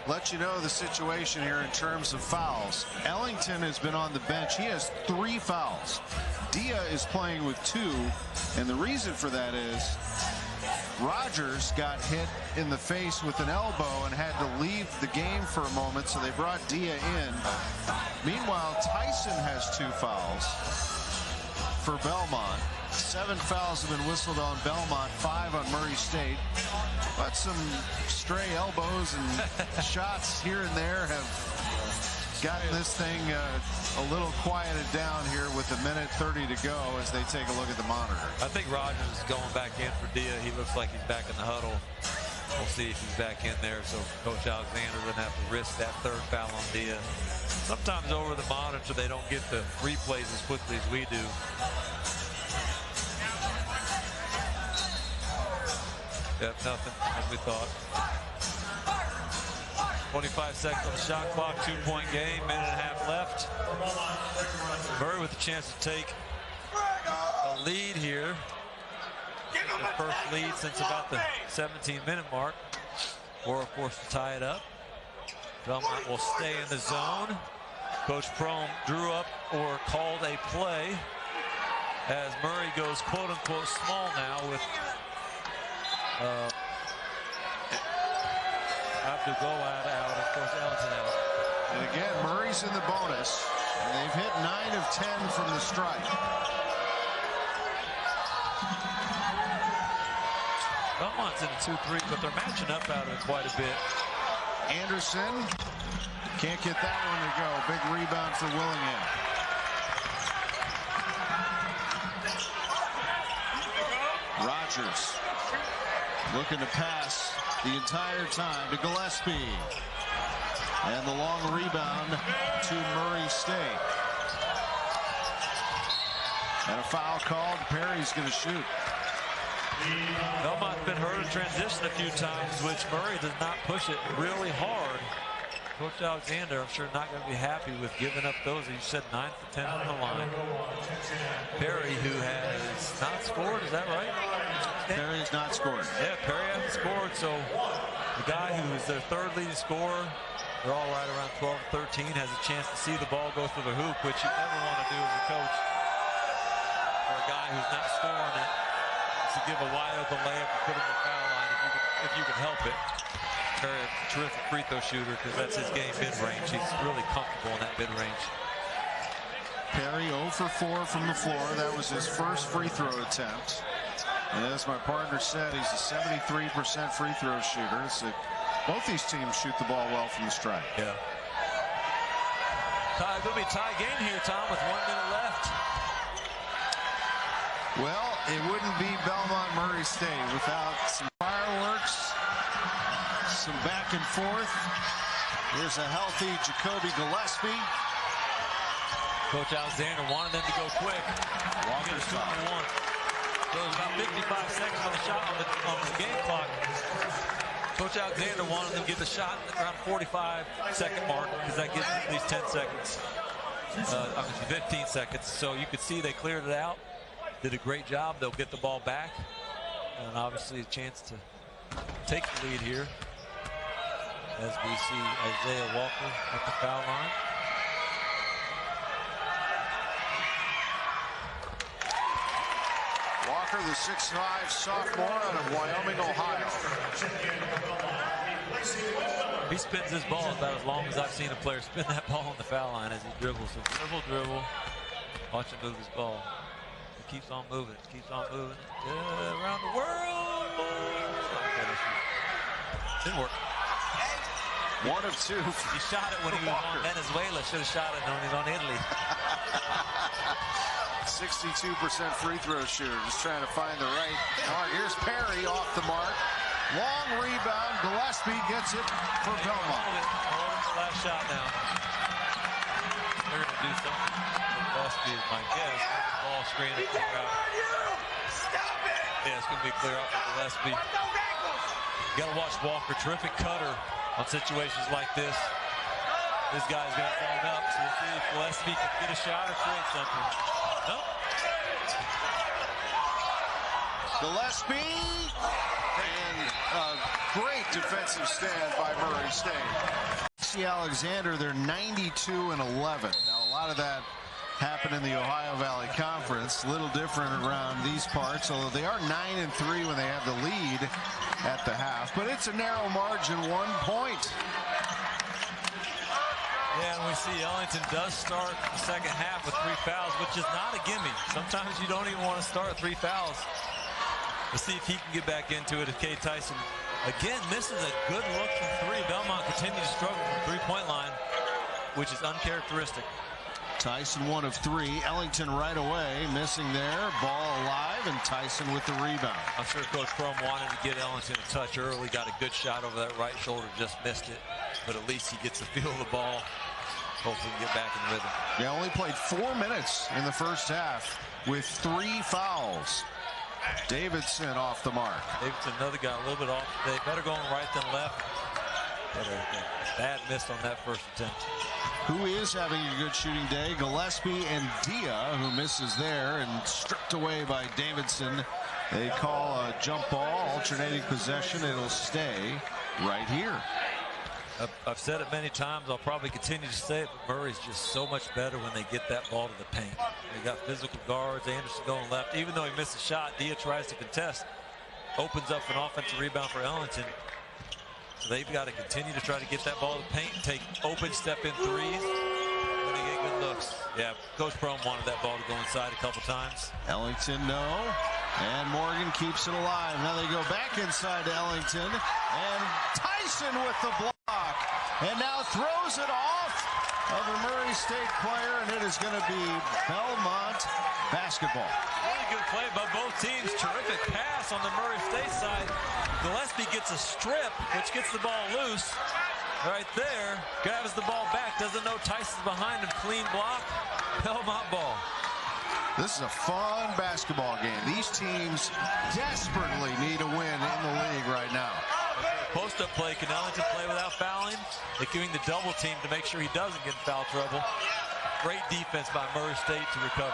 let you know the situation here in terms of fouls. Ellington has been on the bench. He has 3 fouls. Dia is playing with 2, and the reason for that is Rogers got hit in the face with an elbow and had to leave the game for a moment, so they brought Dia in. Meanwhile, Tyson has 2 fouls for Belmont. 7 fouls have been whistled on Belmont, 5 on Murray State. But some stray elbows and shots here and there have gotten this thing a little quieted down here with 1:30 to go as they take a look at the monitor. I think Rogers is going back in for Dia. He looks like he's back in the huddle. We'll see if he's back in there, so Coach Alexander doesn't have to risk that 3rd foul on Dia. Sometimes over the monitor they don't get the replays as quickly as we do. Yep, nothing as we thought. 25 seconds on the shot clock, 2-point game, 1.5 left. Murray with a chance to take a lead here. The first lead since about the 17-minute mark. Or, of course, to tie it up. Belmont will stay in the zone. Coach Prohm drew up or called a play as Murray goes quote-unquote small now with Abdul-Gawad out, of course, Ellington out. And again, Murray's in the bonus, and they've hit 9 of 10 from the stripe. Belmont's in a 2-3, but they're matching up out of it quite a bit. Anderson can't get that one to go. Big rebound for Willingham. Rogers looking to pass the entire time to Gillespie. And the long rebound to Murray State. And a foul called. Perry's going to shoot. Belmont's been hurt in transition a few times, which Murray does not push it really hard. Coach Alexander, I'm sure, not going to be happy with giving up those. You said 9 for 10 on the line. Perry, who has not scored, is that right? Perry has not scored. Yeah, Perry hasn't scored, so the guy who is their 3rd leading scorer, they're all right around 12-13, has a chance to see the ball go through the hoop, which you never want to do as a coach. For a guy who's not scoring it, to give a wide open layup and put him in the foul line if you can help it. Perry, a terrific free throw shooter because that's his game mid-range. He's really comfortable in that mid-range. Perry 0 for 4 from the floor. That was his first free throw attempt. And as my partner said, he's a 73% free throw shooter. So both these teams shoot the ball well from the stripe. Yeah. Going to be a tie game here, Tom, with 1 minute left. Well, it wouldn't be Belmont Murray State without some fireworks, some back and forth. Here's a healthy Jacoby Gillespie. Coach Alexander wanted them to go quick. Walker's 2-1. So there's about 55 seconds on the shot on the game clock. Coach Alexander wanted them to get the shot around 45-second mark because that gives them at least 10 seconds. 15 seconds. So you could see they cleared it out. Did a great job. They'll get the ball back. And obviously a chance to take the lead here as we see Isaiah Walker at the foul line. Walker, the 6'5" sophomore out of Wyoming, Ohio. He spins his ball about as long as I've seen a player spin that ball on the foul line as he dribbles. So dribble. Watch him move his ball. He keeps on moving. Keeps on moving. Around the world. Didn't work. 1 of 2. He shot it when he was on Venezuela. Should have shot it when he was on Italy. 62% free throw shooter. Just trying to find the right mark. Here's Perry off the mark. Long rebound. Gillespie gets it for Belmont. Hold it for last shot now. They're going to do something. Gillespie is my guess. Ball screen and clear out. Yeah, it's going to be clear out for Gillespie. You got to watch Walker. Terrific cutter on situations like this. This guy's going to fall up. So we'll see if Gillespie can get a shot or create something. Nope. Gillespie. And a great defensive stand by Murray State. Quincy Alexander, they're 92-11. Now, a lot of that happened in the Ohio Valley Conference. A little different around these parts, although they are 9-3 when they have the lead at the half. But it's a narrow margin, 1 point. Yeah, and we see Ellington does start the second half with 3 fouls, which is not a gimme. Sometimes you don't even want to start 3 fouls. Let's see if he can get back into it. If K. Tyson again misses a good look from 3. Belmont continues to struggle from the 3-point line, which is uncharacteristic. Tyson 1 of 3. Ellington right away missing there. Ball alive, and Tyson with the rebound. I'm sure Coach Crum wanted to get Ellington a touch early. Got a good shot over that right shoulder, just missed it. But at least he gets the feel of the ball. Hopefully get back in rhythm. Yeah, only played 4 minutes in the first half with 3 fouls. Davidson off the mark. Davidson, another guy, a little bit off. They better going right than left. But a bad miss on that first attempt. Who is having a good shooting day? Gillespie and Dia, who misses there and stripped away by Davidson. They call a jump ball, alternating possession. It'll stay right here. I've said it many times. I'll probably continue to say it, but Murray's just so much better when they get that ball to the paint. They got physical guards. Anderson going left. Even though he missed a shot, Dia tries to contest. Opens up an offensive rebound for Ellington. So they've got to continue to try to get that ball to the paint and take open step-in threes. When they get good looks. Yeah, Coach Crum wanted that ball to go inside a couple times. Ellington, no. And Morgan keeps it alive. Now they go back inside to Ellington. And Tyson with the block. And now throws it off of a Murray State player, and it is going to be Belmont basketball. Really good play by both teams. Terrific pass on the Murray State side. Gillespie gets a strip, which gets the ball loose. Right there, grabs the ball back, doesn't know Tyson's behind him. Clean block, Belmont ball. This is a fun basketball game. These teams desperately need a win in the league right now. Post-up play, can Ellington play without fouling? They're giving the double team to make sure he doesn't get in foul trouble. Great defense by Murray State to recover.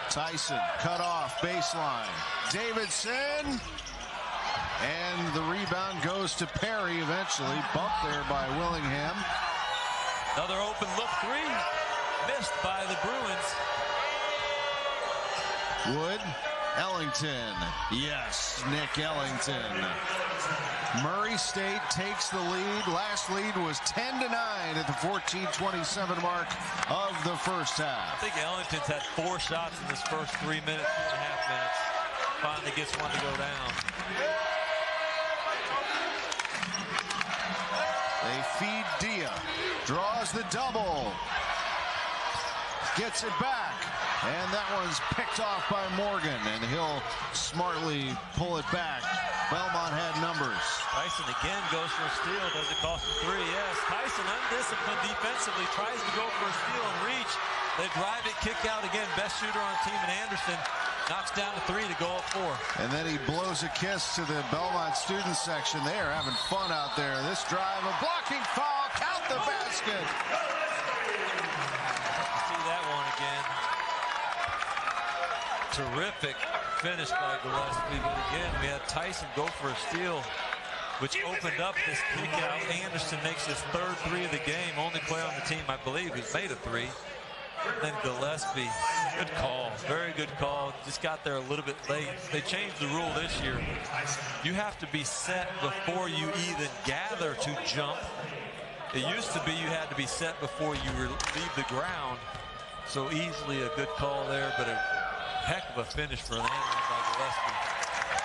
Tyson cut off baseline. Davidson. And the rebound goes to Perry eventually. Bumped there by Willingham. Another open look 3. Missed by the Bruins. Wood. Ellington. Yes, Nick Ellington. Murray State takes the lead. Last lead was 10-9 at the 14:27 mark of the first half. I think Ellington's had 4 shots in this first 3 minutes, 2.5 minutes. Finally gets one to go down. They feed Dia. Draws the double. Gets it back. And that one's picked off by Morgan, and he'll smartly pull it back. Belmont had numbers. Tyson again goes for a steal. Does it cost him 3? Yes. Tyson, undisciplined defensively, tries to go for a steal and reach. They drive it, kick out again. Best shooter on the team, and Anderson knocks down to 3 to go up 4. And then he blows a kiss to the Belmont student section. They are having fun out there. This drive, a blocking foul, count the basket. See that one again. Terrific finish by Gillespie, but again, we had Tyson go for a steal, which opened up this kick out. Anderson makes his 3rd 3 of the game, only player on the team, I believe, who's made a 3. Then Gillespie, good call, very good call. Just got there a little bit late. They changed the rule this year. You have to be set before you even gather to jump. It used to be you had to be set before you leave the ground. So easily a good call there, but a heck of a finish for Landry by Gillespie.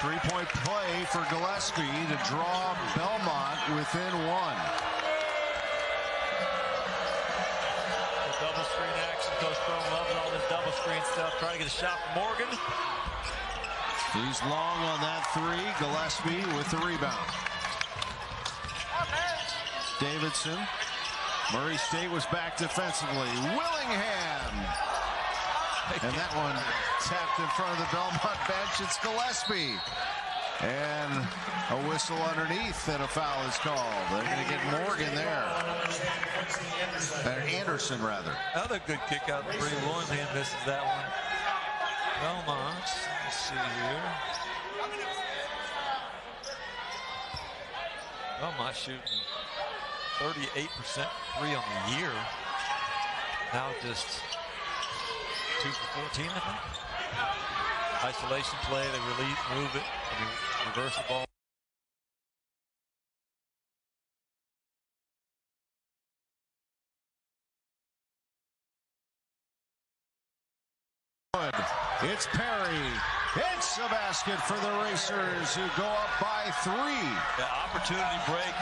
3-point play for Gillespie to draw Belmont within 1. The double screen action. Coach Crum loves all this double screen stuff. Trying to get a shot from Morgan. He's long on that three. Gillespie with the rebound. Davidson. Murray State was back defensively. Willingham. And that one tapped in front of the Belmont bench. It's Gillespie. And a whistle underneath and a foul is called. They're going to get Morgan there. Anderson, rather. Another good kick out three. Willingham misses that one. Belmont. Let's see here. Belmont shooting 38% three on the year. Now just 2 for 14, I think. Isolation play, they move it, and reverse the ball. It's Perry. It's a basket for the Racers, who go up by 3. The opportunity break.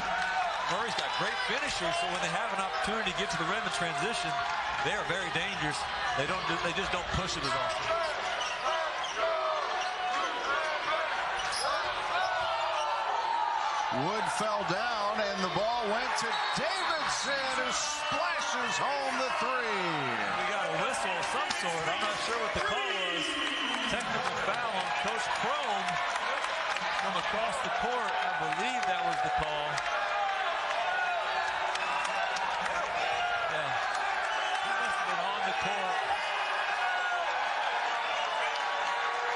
Murray's got great finishers, so when they have an opportunity to get to the rim in transition, they are very dangerous. They just don't push it as often. Wood fell down, and the ball went to Davidson, who splashes home the 3. We got a whistle of some sort. I'm not sure what the call was. Technical foul on Coach Crome from across the court. I believe that was the call. Yeah. He must have been on the court.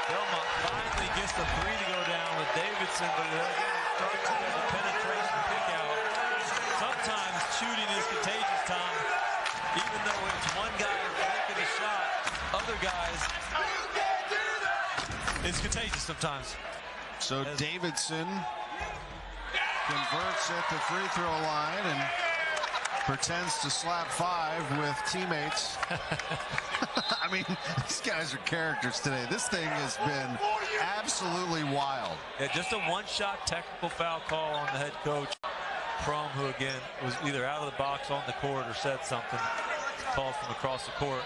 Belmont finally gets the 3 to go down with Davidson, but again, starts with a penetration kick out. Sometimes shooting is contagious, Tom. Even though it's one guy making a shot, other guys, it's contagious sometimes. So Davidson converts at the free throw line and pretends to slap 5 with teammates. I mean, these guys are characters today. This thing has been absolutely wild. Yeah, just a one-shot technical foul call on the head coach. Prom, who again was either out of the box on the court or said something. Called from across the court.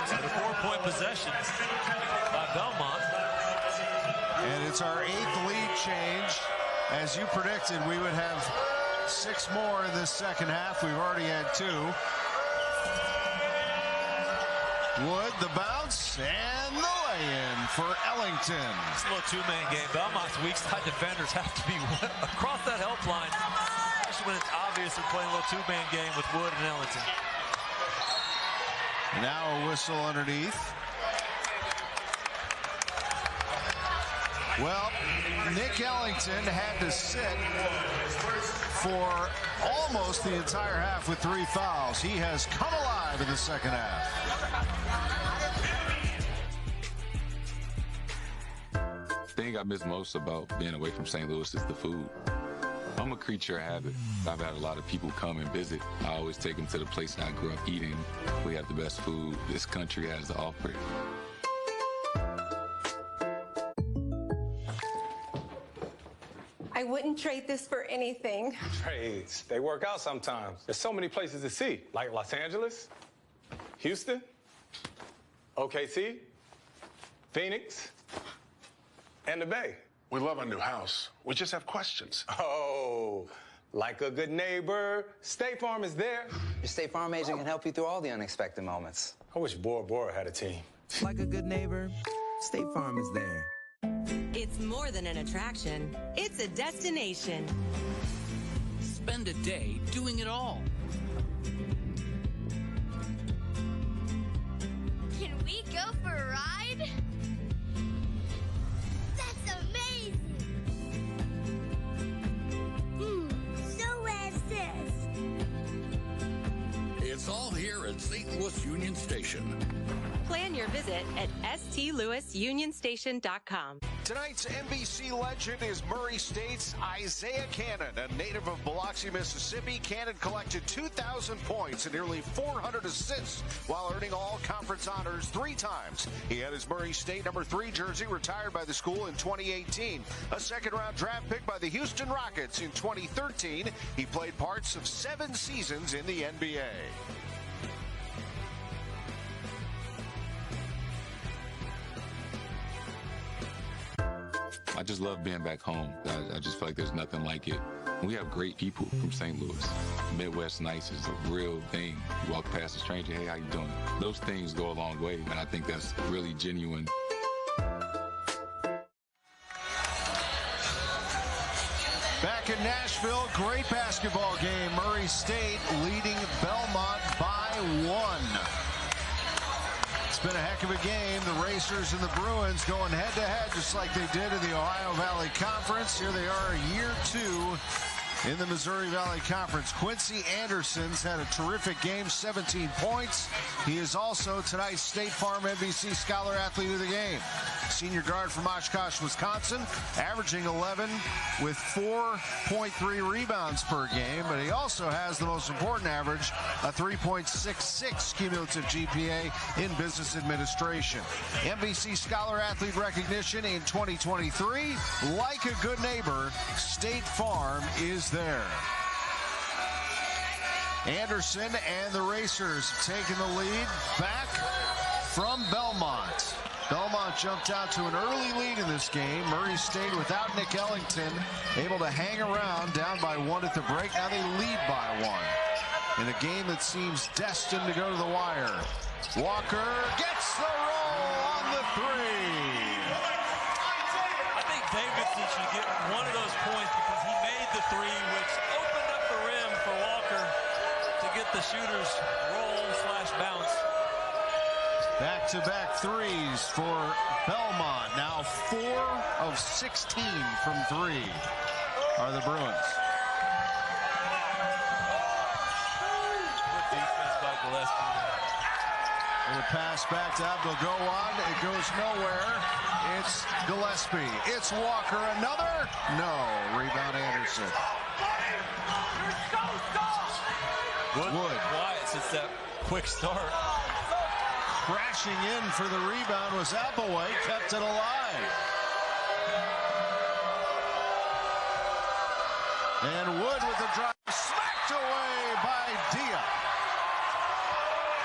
So the 4-point possession by Belmont. And it's our 8th lead change. As you predicted, we would have 6 more in this second half. We've already had 2. Wood, the bounce, and the lay-in for Ellington. It's a little two-man game. Belmont's weak side defenders have to be across that help line, especially when it's obvious they're playing a little two-man game with Wood and Ellington. And now a whistle underneath. Well, Nick Ellington had to sit for almost the entire half with 3 fouls. He has come alive in the second half. The thing I miss most about being away from St. Louis is the food. I'm a creature of habit. I've had a lot of people come and visit. I always take them to the place I grew up eating. We have the best food this country has to offer. I wouldn't trade this for anything. Trades, they work out sometimes. There's so many places to see, like Los Angeles, Houston, OKC, Phoenix, and the Bay. We love our new house. We just have questions. Oh, like a good neighbor, State Farm is there. Your State Farm agent can help you through all the unexpected moments. I wish Bora Bora had a team. Like a good neighbor, State Farm is there. It's more than an attraction. It's a destination. Spend a day doing it all. Can we go for a ride? That's amazing! So where's this? It's all here at St. Louis Union Station. Plan your visit at stlouisunionstation.com. Tonight's NBC legend is Murray State's Isaiah Cannon, a native of Biloxi, Mississippi. Cannon collected 2,000 points and nearly 400 assists while earning all conference honors 3 times. He had his Murray State number 3 jersey retired by the school in 2018. A second-round draft pick by the Houston Rockets in 2013. He played parts of 7 seasons in the NBA. I just love being back home. I just feel like there's nothing like it. We have great people from St. Louis. Midwest nice is a real thing. You walk past a stranger, hey, how you doing? Those things go a long way, and I think that's really genuine. Back in Nashville, great basketball game. Murray State leading Belmont by 1. It's been a heck of a game. The Racers and the Bruins going head-to-head just like they did in the Ohio Valley Conference. Here they are, year 2 in the Missouri Valley Conference. Quincy Anderson's had a terrific game, 17 points. He is also tonight's State Farm NBC Scholar Athlete of the Game. Senior guard from Oshkosh, Wisconsin, averaging 11 with 4.3 rebounds per game, but he also has the most important average, a 3.66 cumulative GPA in business administration. NBC Scholar Athlete recognition in 2023. Like a good neighbor, State Farm is there. Anderson and the Racers taking the lead back from Belmont. Belmont jumped out to an early lead in this game. Murray State without Nick Ellington, able to hang around, down by 1 at the break. Now they lead by 1 in a game that seems destined to go to the wire. Walker gets the roll on the 3. I think Davidson should get one of those points because he made the 3, which opened up the rim for Walker to get the shooter's roll/bounce. Back-to-back threes for Belmont. Now 4 of 16 from 3 are the Bruins. Good defense by Gillespie. And the pass back to Abdul-Gawad. It goes nowhere. It's Gillespie. It's Walker. Another? No. Rebound Anderson. Wood. Quiet since that quick start. Crashing in for the rebound was Applewhite, kept it alive. And Wood with the drive, smacked away by Dia.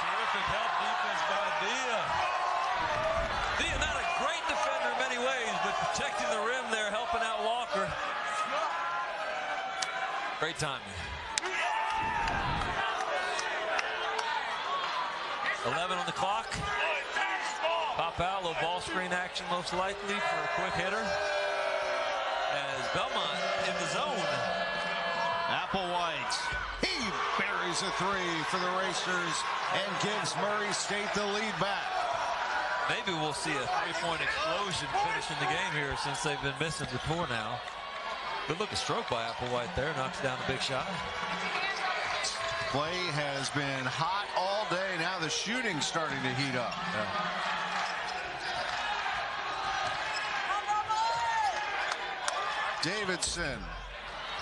Terrific help defense by Dia. Dia not a great defender in many ways, but protecting the rim there, helping out Walker. Great timing. 11 on the clock. Pop out, little ball screen action most likely for a quick hitter. As Belmont in the zone. Applewhite, he buries a 3 for the Racers and gives Murray State the lead back. Maybe we'll see a 3-point explosion finishing the game here since they've been missing before now. Good looking stroke by Applewhite there, knocks down a big shot. Play has been hot all day. Now the shooting's starting to heat up. Davidson.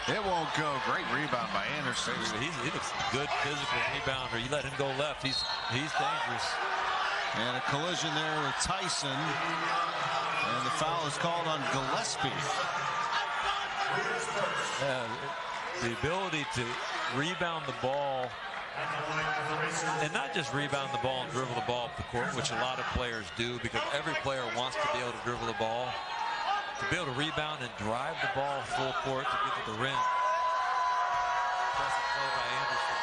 It won't go. Great rebound by Anderson. He looks good physical rebounder. You let him go left, he's dangerous. And a collision there with Tyson. And the foul is called on Gillespie. The ability to rebound the ball, and not just rebound the ball and dribble the ball up the court, which a lot of players do because every player wants to be able to dribble the ball. To be able to rebound and drive the ball full court to get to the rim. Impressive play by Anderson.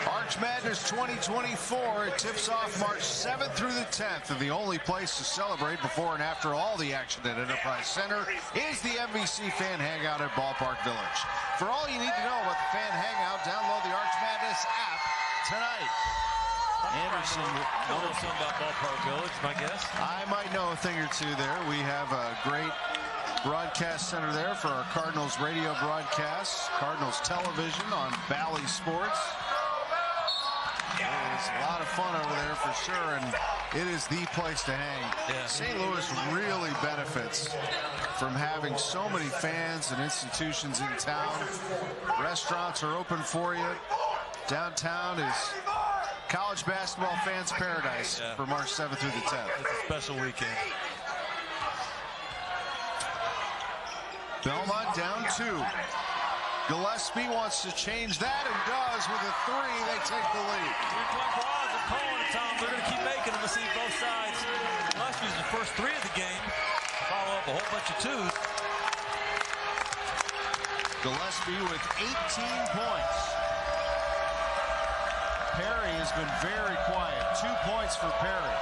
Arch Madness 2024, it tips off March 7th through the 10th, and the only place to celebrate before and after all the action at Enterprise Center is the MVC Fan Hangout at Ballpark Village. For all you need to know about the Fan Hangout, download the Arch Madness app tonight. Anderson, know something about Ballpark Village, my guess. I might know a thing or two there. We have a great broadcast center there for our Cardinals radio broadcasts, Cardinals television on Bally Sports. It's a lot of fun over there for sure, and it is the place to hang. Yeah. St. Louis really benefits from having so many fans and institutions in town. Restaurants are open for you. Downtown is college basketball fans' paradise for March 7th through the 10th. It's a special weekend. Belmont down 2. Gillespie wants to change that and does with a 3. They take the lead. 3-point fouls are calling it, Tom. They're going to keep making them. Let's see both sides. Gillespie's the first 3 of the game. Follow up a whole bunch of 2s. Gillespie with 18 points. Perry has been very quiet. 2 points for Perry.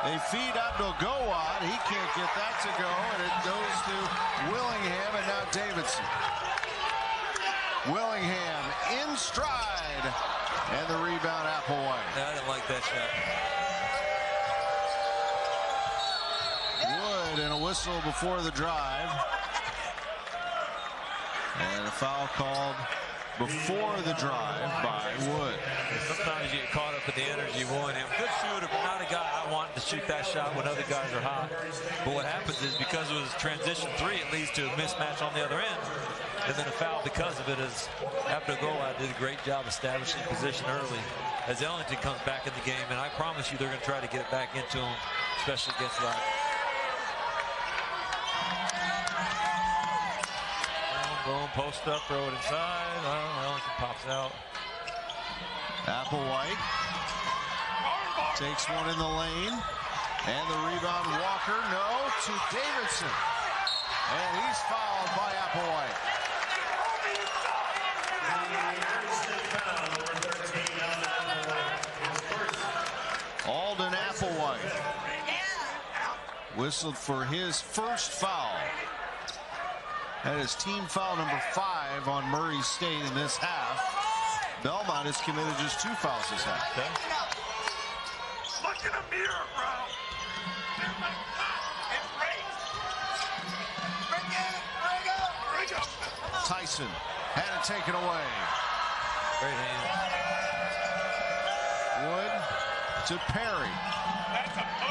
They feed Abdul-Gawad. He can't get that to go, and it goes to Willingham, and now Davidson. Willingham in stride, and the rebound, Applewhite. Yeah, I didn't like that shot. Wood and a whistle before the drive. And a foul called before the drive by Wood. Sometimes you get caught up in the energy of Willingham. Good shooter, but not a guy I want to shoot that shot when other guys are hot. But what happens is because it was transition 3, it leads to a mismatch on the other end. And then a foul because of it is Abdul-Gawad did a great job establishing position early as Ellington comes back in the game. And I promise you they're going to try to get it back into him, especially against Rock. Boom, post up, throw it inside. Ellington pops out. Applewhite takes one in the lane. And the rebound, Walker, no, to Davidson. And he's fouled by Applewhite. Alden Applewhite whistled for his first foul. That is team foul number 5 on Murray State in this half. Belmont has committed just 2 fouls this half. Okay. Look in the mirror, bro. Tyson had it taken away. Great hand. Wood to Perry.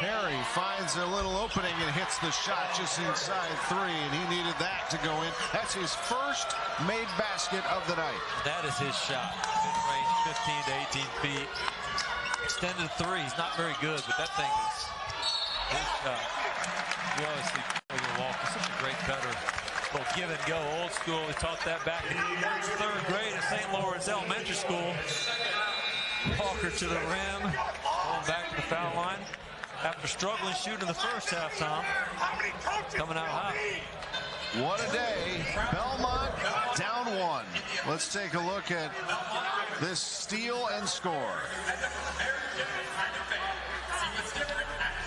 Perry finds a little opening and hits the shot just inside 3, and he needed that to go in. That's his first made basket of the night. That is his shot. Mid-range, 15 to 18 feet. Extended 3. He's not very good, but that thing is his shot. You always see Walker, such a great cutter. Both give and go, old school. We taught that back in 3rd grade at St. Lawrence Elementary School. Walker to the rim, going back to the foul line. After struggling shooting the first half, Tom, coming out hot. What a day. Belmont down 1. Let's take a look at this steal and score.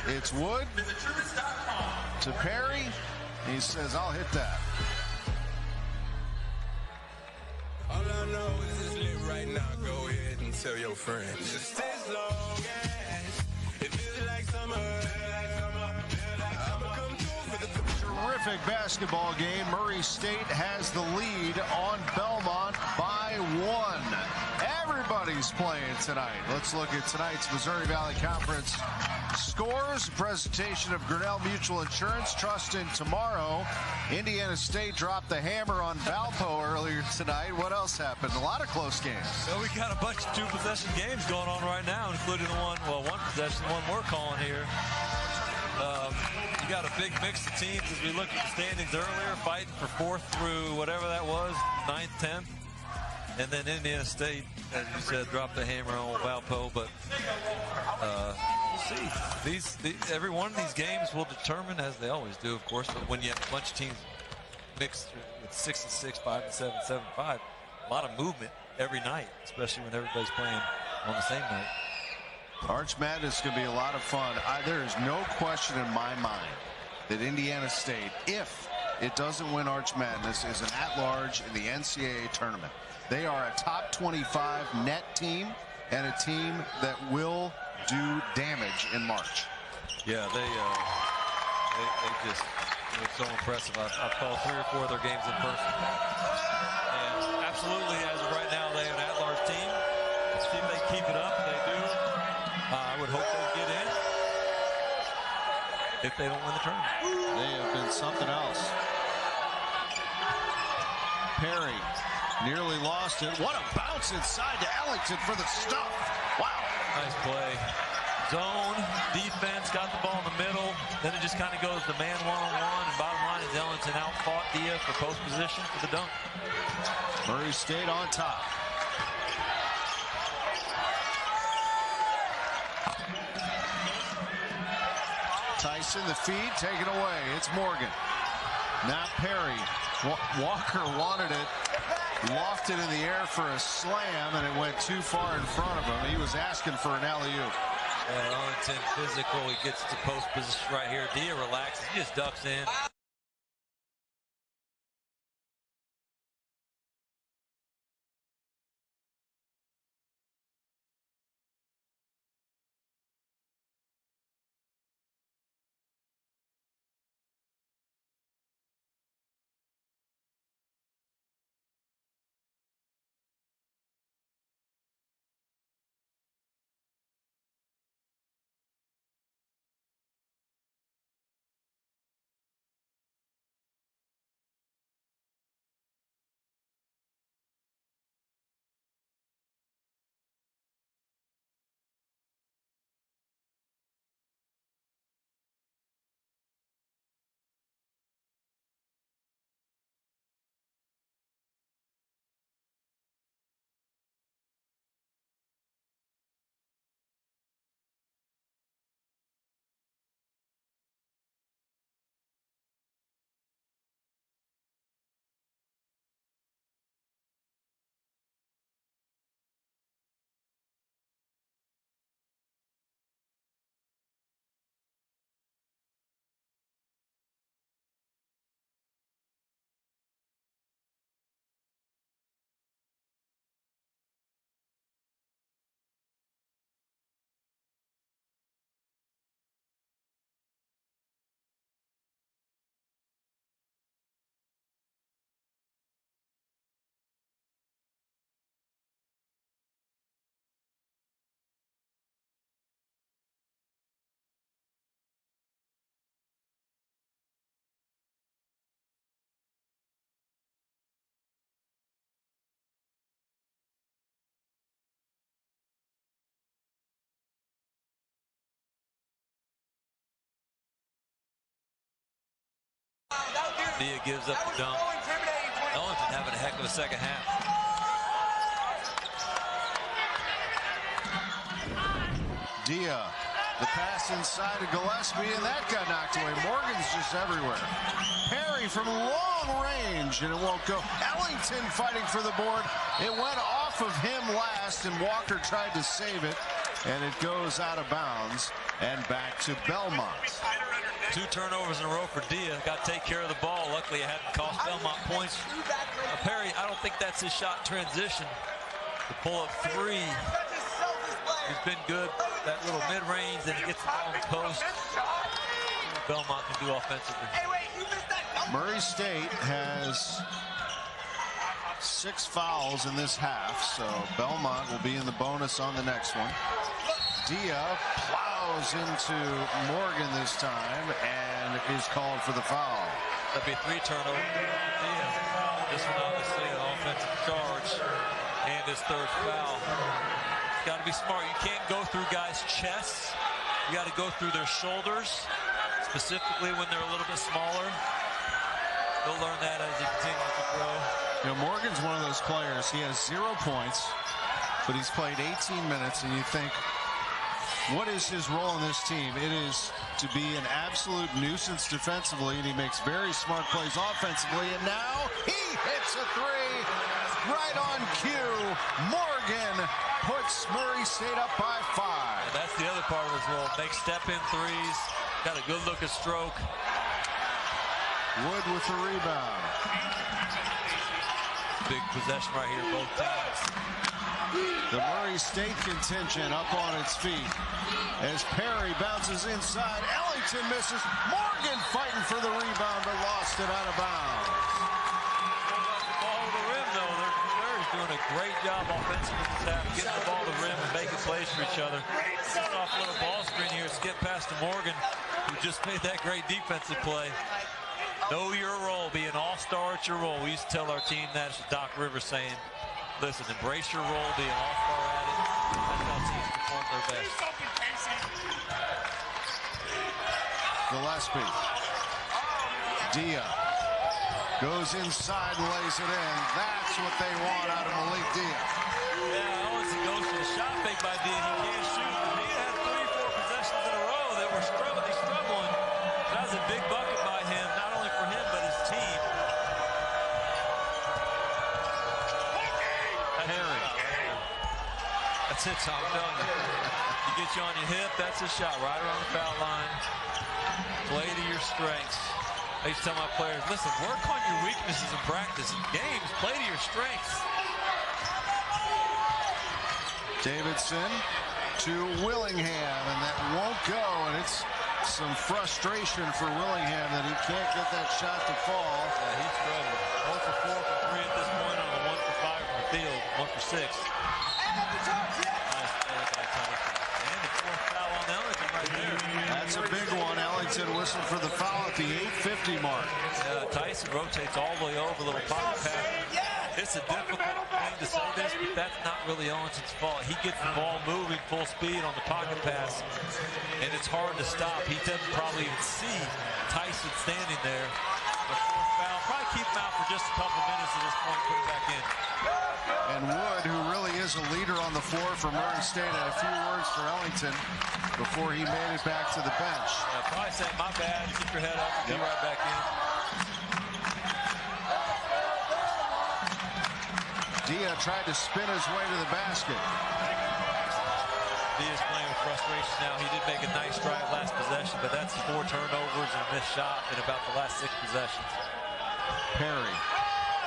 It's Wood to Perry. He says, I'll hit that. All I know is just live right now. Go ahead and tell your friends. Just as long as it feels like summer. I'ma come through for the Terrific basketball game. Murray State has the lead on Belmont by 1. Everybody's playing tonight. Let's look at tonight's Missouri Valley Conference scores. Presentation of Grinnell Mutual Insurance. Trust in tomorrow. Indiana State dropped the hammer on Valpo earlier tonight. What else happened? A lot of close games. So we got a bunch of 2-possession games going on right now, including the one possession, the one we're calling here. You got a big mix of teams as we look at the standings earlier, fighting for 4th through whatever that was, 9th, 10th. And then Indiana State, as you said, dropped the hammer on Valpo. But we'll see. Every one of these games will determine, as they always do, of course, but when you have a bunch of teams mixed with 6-6, 5-7, 7-5, a lot of movement every night, especially when everybody's playing on the same night. Arch Madness is going to be a lot of fun. There is no question in my mind that Indiana State, if it doesn't win Arch Madness, is an at-large in the NCAA tournament. They are a top 25 net team and a team that will do damage in March. Yeah, they just look so impressive. I've called 3 or 4 of their games in person. And absolutely, as of right now, they're an at-large team. Let's see if they keep it up. They do. I would hope they get in if they don't win the tournament. They have been something else. Perry nearly lost it. What a bounce inside to Ellington for the stuff. Wow. Nice play. Zone, defense, got the ball in the middle. Then it just kind of goes to man one-on-one. And bottom line is Ellington out-fought Dia for post position for the dunk. Murray State on top. missing the feed, taken away. It's Morgan. Now Perry. Walker wanted it, lofted in the air for a slam, and it went too far in front of him. He was asking for an alley-oop. Yeah, Ellington physical. He gets to post position right here. Dia relaxes. He just ducks in. Dia gives up the dump. Ellington having a heck of a second half. Dia, the pass inside of Gillespie, and that got knocked away. Morgan's just everywhere. Perry from long range, and it won't go. Ellington fighting for the board. It went off of him last, and Walker tried to save it, and it goes out of bounds and back to Belmont. 2 turnovers in a row for Dia. Got to take care of the ball. Luckily, it hadn't cost Belmont points. Perry, I don't think that's his shot transition. The pull-up 3. He's been good. That little mid-range, then he gets the ball in the post. Belmont can do offensively. Murray State has 6 fouls in this half, so Belmont will be in the bonus on the next one. Dia plows into Morgan this time and is called for the foul. That'd be 3 turnovers for Dia. This one obviously an offensive charge and his 3rd foul. Got to be smart. You can't go through guys' chests. You got to go through their shoulders, specifically when they're a little bit smaller. He'll learn that as he continues to grow. You know, Morgan's one of those players. He has 0 points, but he's played 18 minutes, and you think, what is his role in this team? It is to be an absolute nuisance defensively, and he makes very smart plays offensively, and now he hits a 3 right on cue. Morgan puts Murray State up by 5. Yeah, that's the other part of his role. Make step-in threes. Got a good look at stroke. Wood with the rebound. Big possession right here, both teams. The Murray State contingent up on its feet as Perry bounces inside. Ellington misses. Morgan fighting for the rebound, but lost it out of bounds. The ball to the rim, though. They're doing a great job offensively this half, getting the ball to the rim and making plays for each other. Off a little ball screen here, skip past to Morgan, who just made that great defensive play. Know your role, be an all-star at your role. We used to tell our team that. It's Doc Rivers saying, listen, embrace your role, be an all-star at it. That's how teams perform their best. Gillespie. Dia goes inside and lays it in. That's what they want out of Malik Dia. Yeah, Ellington goes for the shot fake by Dia. He can't shoot. Dia had 3-4 possessions in a row that were struggling. big bucket by him, not only for him, but his team. That's it, Tom. I'm telling you. You get you on your hip, that's a shot right around the foul line. Play to your strengths. I used to tell my players, listen, work on your weaknesses in practice. In games, play to your strengths. Davidson to Willingham, and that won't go, and it's some frustration for Willingham that he can't get that shot to fall. Yeah, he's struggling. 0 for 4 from 3 at this point on a 1 for 5 from the field, 1 for 6. And the fourth foul on Ellington right there. That's a big one. Ellington whistled for the foul at the 8:50 mark. Tyson rotates all the way over, little pocket pass. It's a difficult thing to say this, but that's not really Ellington's fault. He gets the ball moving full speed on the pocket pass, and it's hard to stop. He doesn't probably even see Tyson standing there. The fourth foul, probably keep him out for just a couple minutes at this point, put it back in. And Wood, who really is a leader on the floor for Murray State, had a few words for Ellington before he made it back to the bench. Probably saying, my bad, keep your head up, be right back in. Dia tried to spin his way to the basket. Dia's playing with frustration now. He did make a nice drive last possession, but that's 4 turnovers and a missed shot in about the last 6 possessions. Perry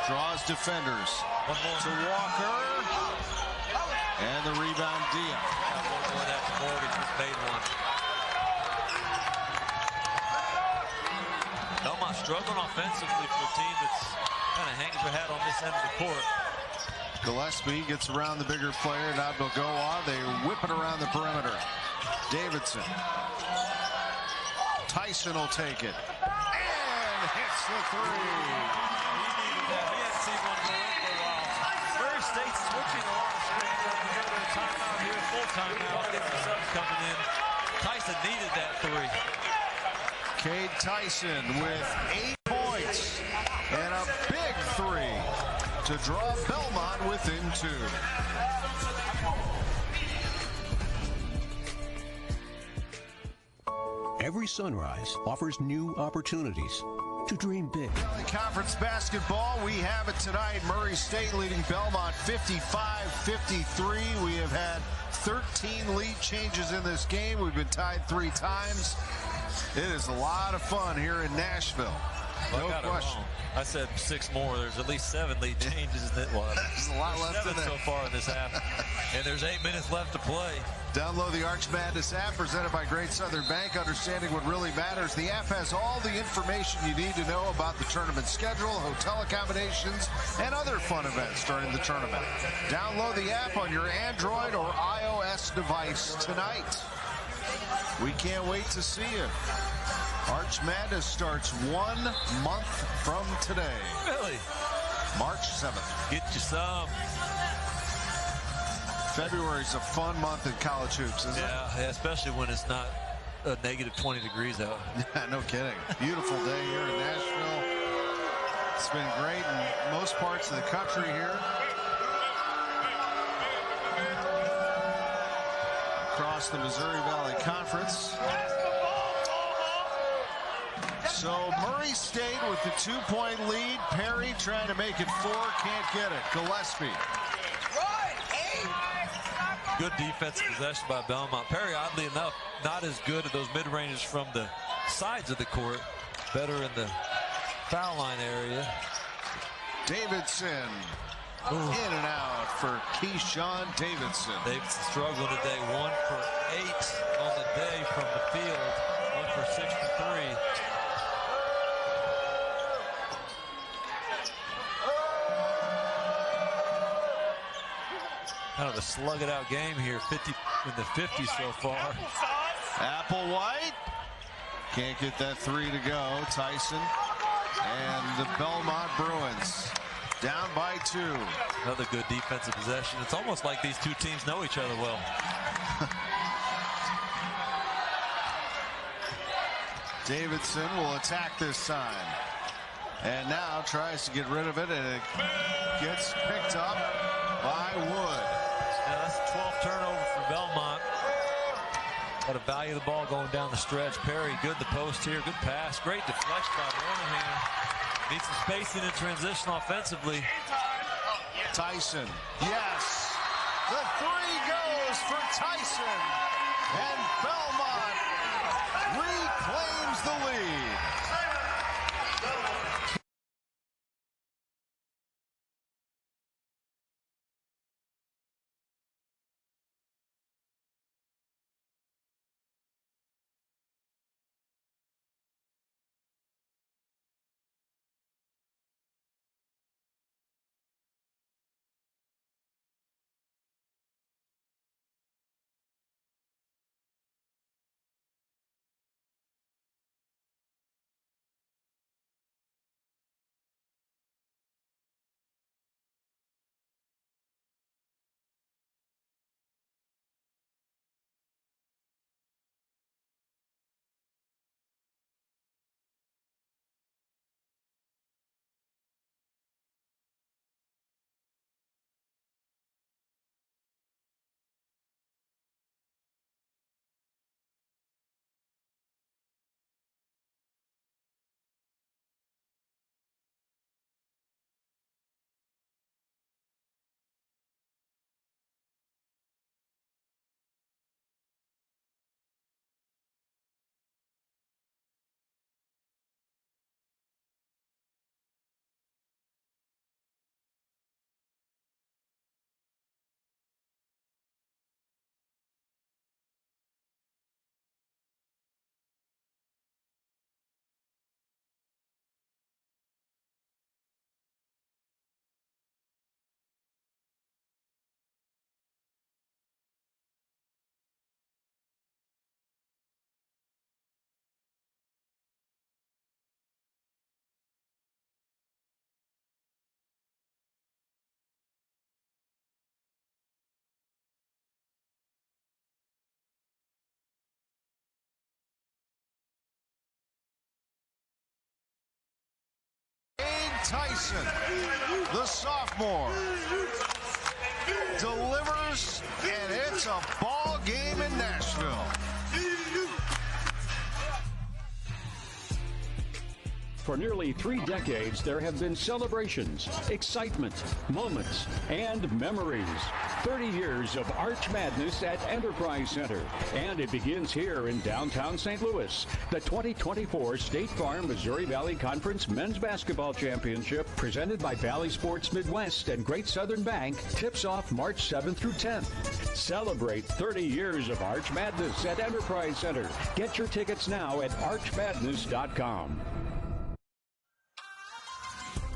draws defenders to Walker, and the rebound Dia. That's Morgan just made one. Belmont struggling offensively for a team that's kind of hangs their hat on this end of the court. Gillespie gets around the bigger player, not Bilgoa. They whip it around the perimeter. Davidson. Tyson will take it. And hits the 3. He needed that. He hadn't seen one go in for a while. Murray State switching a lot of strength. We're going to go to a timeout here, full timeout. Get the subs coming in. Tyson needed that 3. Cade Tyson with 8 points and a big 3 to draw Belmont within 2. Every sunrise offers new opportunities to dream big. Valley Conference basketball, we have it tonight. Murray State leading Belmont 55-53. We have had 13 lead changes in this game. We've been tied 3 times. It is a lot of fun here in Nashville. Well, No question. I said 6 more. There's at least 7 lead changes. There's a lot left in there. so far in this half. And there's 8 minutes left to play. Download the Arch Madness app presented by Great Southern Bank. Understanding what really matters. The app has all the information you need to know about the tournament schedule, hotel accommodations, and other fun events during the tournament. Download the app on your Android or iOS device tonight. We can't wait to see you. Arch Madness starts 1 month from today. Really? March 7th. Get you some. February's a fun month in college hoops, isn't it? Yeah, especially when it's not negative 20 degrees out. Yeah, no kidding. Beautiful day here in Nashville. It's been great in most parts of the country here. Across the Missouri Valley Conference. So Murray State with the 2-point lead. Perry trying to make it 4, can't get it. Gillespie. Good defensive possession by Belmont. Perry, oddly enough, not as good at those mid-ranges from the sides of the court. Better in the foul line area. Davidson. In and out for Keyshawn Davidson. Davidson struggling today. 1 for 8 on the day from the field. 1 for 6 for 3. Kind of a slug-it-out game here. 50 in the 50s so far. Applewhite can't get that 3 to go. Tyson and the Belmont Bruins down by 2. Another good defensive possession. It's almost like these two teams know each other well. Davidson will attack this time. And now tries to get rid of it, and it gets picked up by Wood. Yeah, that's a 12th turnover for Belmont. Got to value the ball going down the stretch. Perry, good the post here. Good pass. Great deflection by Moynihan. Needs some spacing in transition offensively. Tyson, yes. The three goes for Tyson. And Belmont reclaims the lead. Tyson, the sophomore, delivers, and it's a ball game in Nashville. For nearly 3 decades, there have been celebrations, excitement, moments, and memories. 30 years of Arch Madness at Enterprise Center. And it begins here in downtown St. Louis. The 2024 State Farm Missouri Valley Conference Men's Basketball Championship, presented by Valley Sports Midwest and Great Southern Bank, tips off March 7th through 10th. Celebrate 30 years of Arch Madness at Enterprise Center. Get your tickets now at archmadness.com.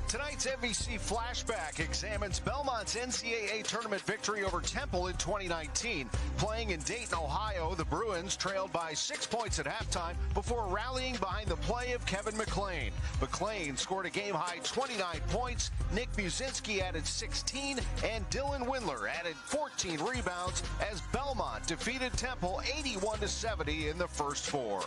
Tonight's NBC Flashback examines Belmont's NCAA tournament victory over Temple in 2019. Playing in Dayton, Ohio, the Bruins trailed by 6 points at halftime before rallying behind the play of Kevin McLean. McLean scored a game-high 29 points. Nick Muszynski added 16, and Dylan Windler added 14 rebounds as Belmont defeated Temple 81-70 in the first 4.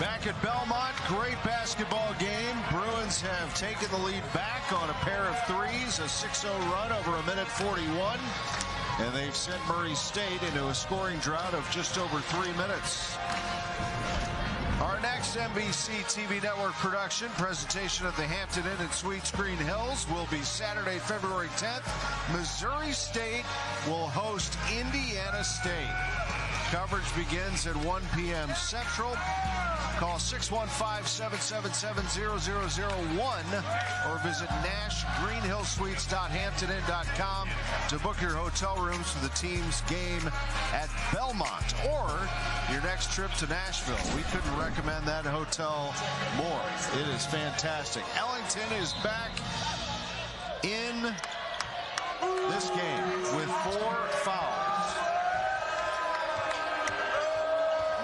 Back at Belmont, great basketball game. Bruins have taken the lead back on a pair of threes, a 6-0 run over a minute 41. And they've sent Murray State into a scoring drought of just over 3 minutes. Our next NBC TV Network production, presentation of the Hampton Inn and Suites Green Hills, will be Saturday, February 10th. Missouri State will host Indiana State. Coverage begins at 1 p.m. Central. Call 615-777-0001 or visit nashgreenhillsuites.hamptoninn.com to book your hotel rooms for the team's game at Belmont or your next trip to Nashville. We couldn't recommend that hotel more. It is fantastic. Ellington is back in this game with 4 fouls.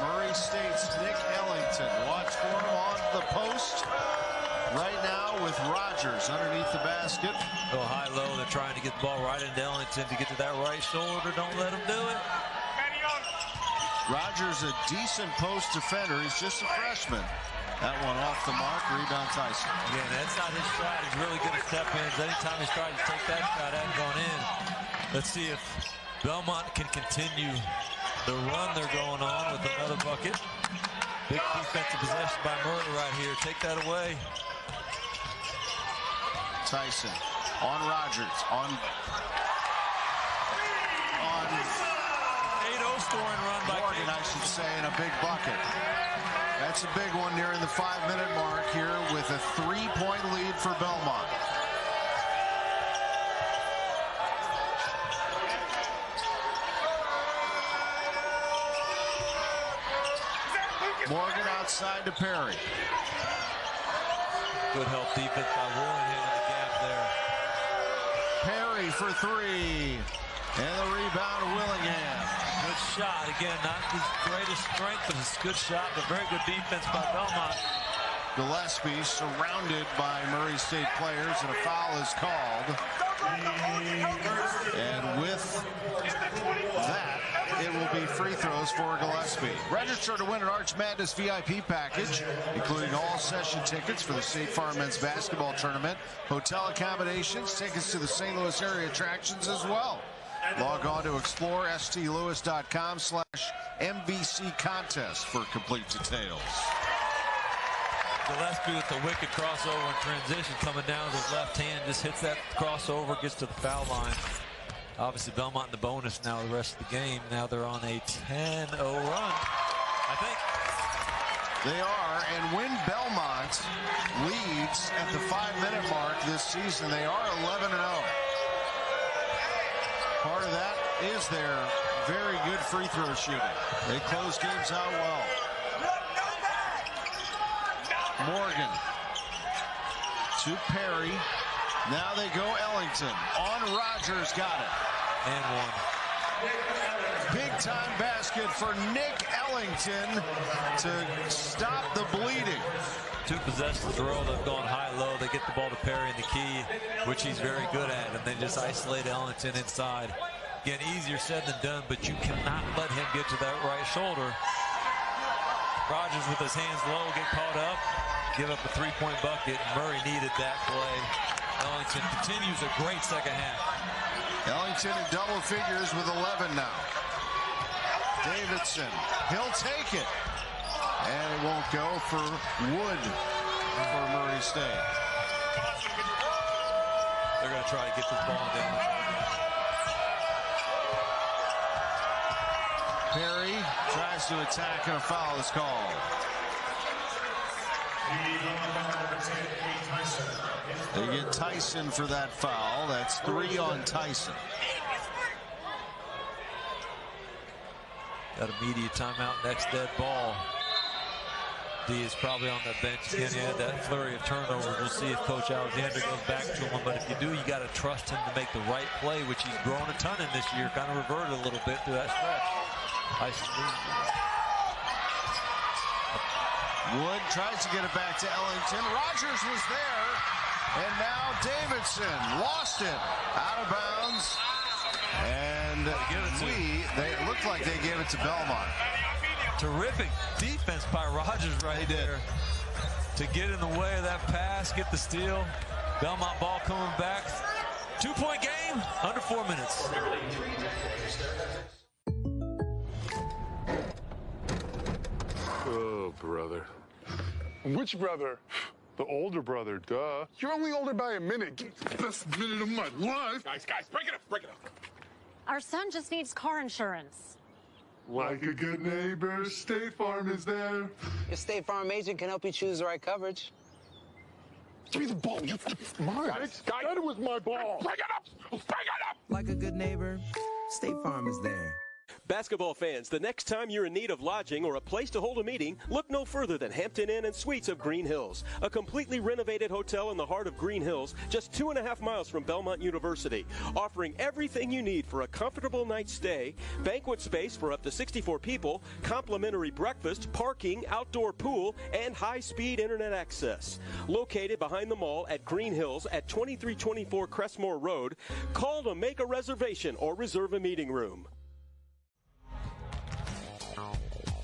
Murray State's Nick Ellington. Watch for him on the post right now with Rogers underneath the basket. Go high-low. They're trying to get the ball right into Ellington to get to that right shoulder. Don't let him do it. Rogers, a decent post defender. He's just a freshman. That one off the mark. Rebound Tyson. Again, that's not his shot. He's really good at step-ins. Anytime he's trying to take that shot, hasn't gone in. Let's see if Belmont can continue the run they're going on with another bucket. Big defensive possession by Murray right here. Take that away. Tyson on Rogers. On 8-0 scoring run by Morgan, I should say, in a big bucket. That's a big one nearing the 5-minute mark here with a 3-point lead for Belmont. Morgan outside to Perry. Good help defense by Willingham in the gap there. Perry for 3. And the rebound, Willingham. Good shot. Again, not his greatest strength, but it's a good shot, but very good defense by Belmont. Gillespie surrounded by Murray State players, and a foul is called. And with that, it will be free throws for Gillespie. Register to win an Arch Madness VIP package, including all session tickets for the State Farm Men's Basketball Tournament, hotel accommodations, tickets to the St. Louis area attractions as well. Log on to explorestlouis.com/MVC contest for complete details. Gillespie with the wicked crossover and transition coming down with his left hand, just hits that crossover, gets to the foul line. Obviously Belmont in the bonus now the rest of the game. Now they're on a 10-0 run, I think. They are, and when Belmont leads at the 5-minute mark this season, they are 11-0. Part of that is their very good free throw shooting. They close games out well. Morgan to Perry. Now they go Ellington. On Rogers, got it. And one. Big time basket for Nick Ellington to stop the bleeding. 2 possessions in a row. They've gone high-low. They get the ball to Perry in the key, which he's very good at, and they just isolate Ellington inside. Again, easier said than done, but you cannot let him get to that right shoulder. Rogers with his hands low, get caught up, give up a 3-point bucket. Murray needed that play. Ellington continues a great second half. Ellington in double figures with 11 now. Davidson, he'll take it. And it won't go for Wood for Murray State. They're going to try to get this ball down. Perry tries to attack and a foul is called. They get Tyson for that foul. That's 3 on Tyson. Got a media timeout, next dead ball. D is probably on the bench again. He had that flurry of turnovers. We'll see if Coach Alexander goes back to him. But if you do, you got to trust him to make the right play, which he's grown a ton in this year. Kind of reverted a little bit through that stretch. Wood tries to get it back to Ellington. Rogers was there. And now Davidson lost it. Out of bounds. And it looked like they gave it to Belmont. Terrific defense by Rogers right there to get in the way of that pass, get the steal. Belmont ball coming back. 2-point game, under 4 minutes. Oh, brother. Which brother? The older brother, duh. You're only older by a minute. Best minute of my life. Guys, break it up, break it up. Our son just needs car insurance. Like a good neighbor, State Farm is there. Your State Farm agent can help you choose the right coverage. Give me the ball. It's mine. Guys, That was my ball. break it up, break it up. Like a good neighbor, State Farm is there. Basketball fans, the next time you're in need of lodging or a place to hold a meeting, look no further than Hampton Inn and Suites of Green Hills, a completely renovated hotel in the heart of Green Hills, just 2.5 miles from Belmont University, offering everything you need for a comfortable night's stay, banquet space for up to 64 people, complimentary breakfast, parking, outdoor pool, and high-speed internet access. Located behind the mall at Green Hills at 2324 Crestmore Road, call to make a reservation or reserve a meeting room.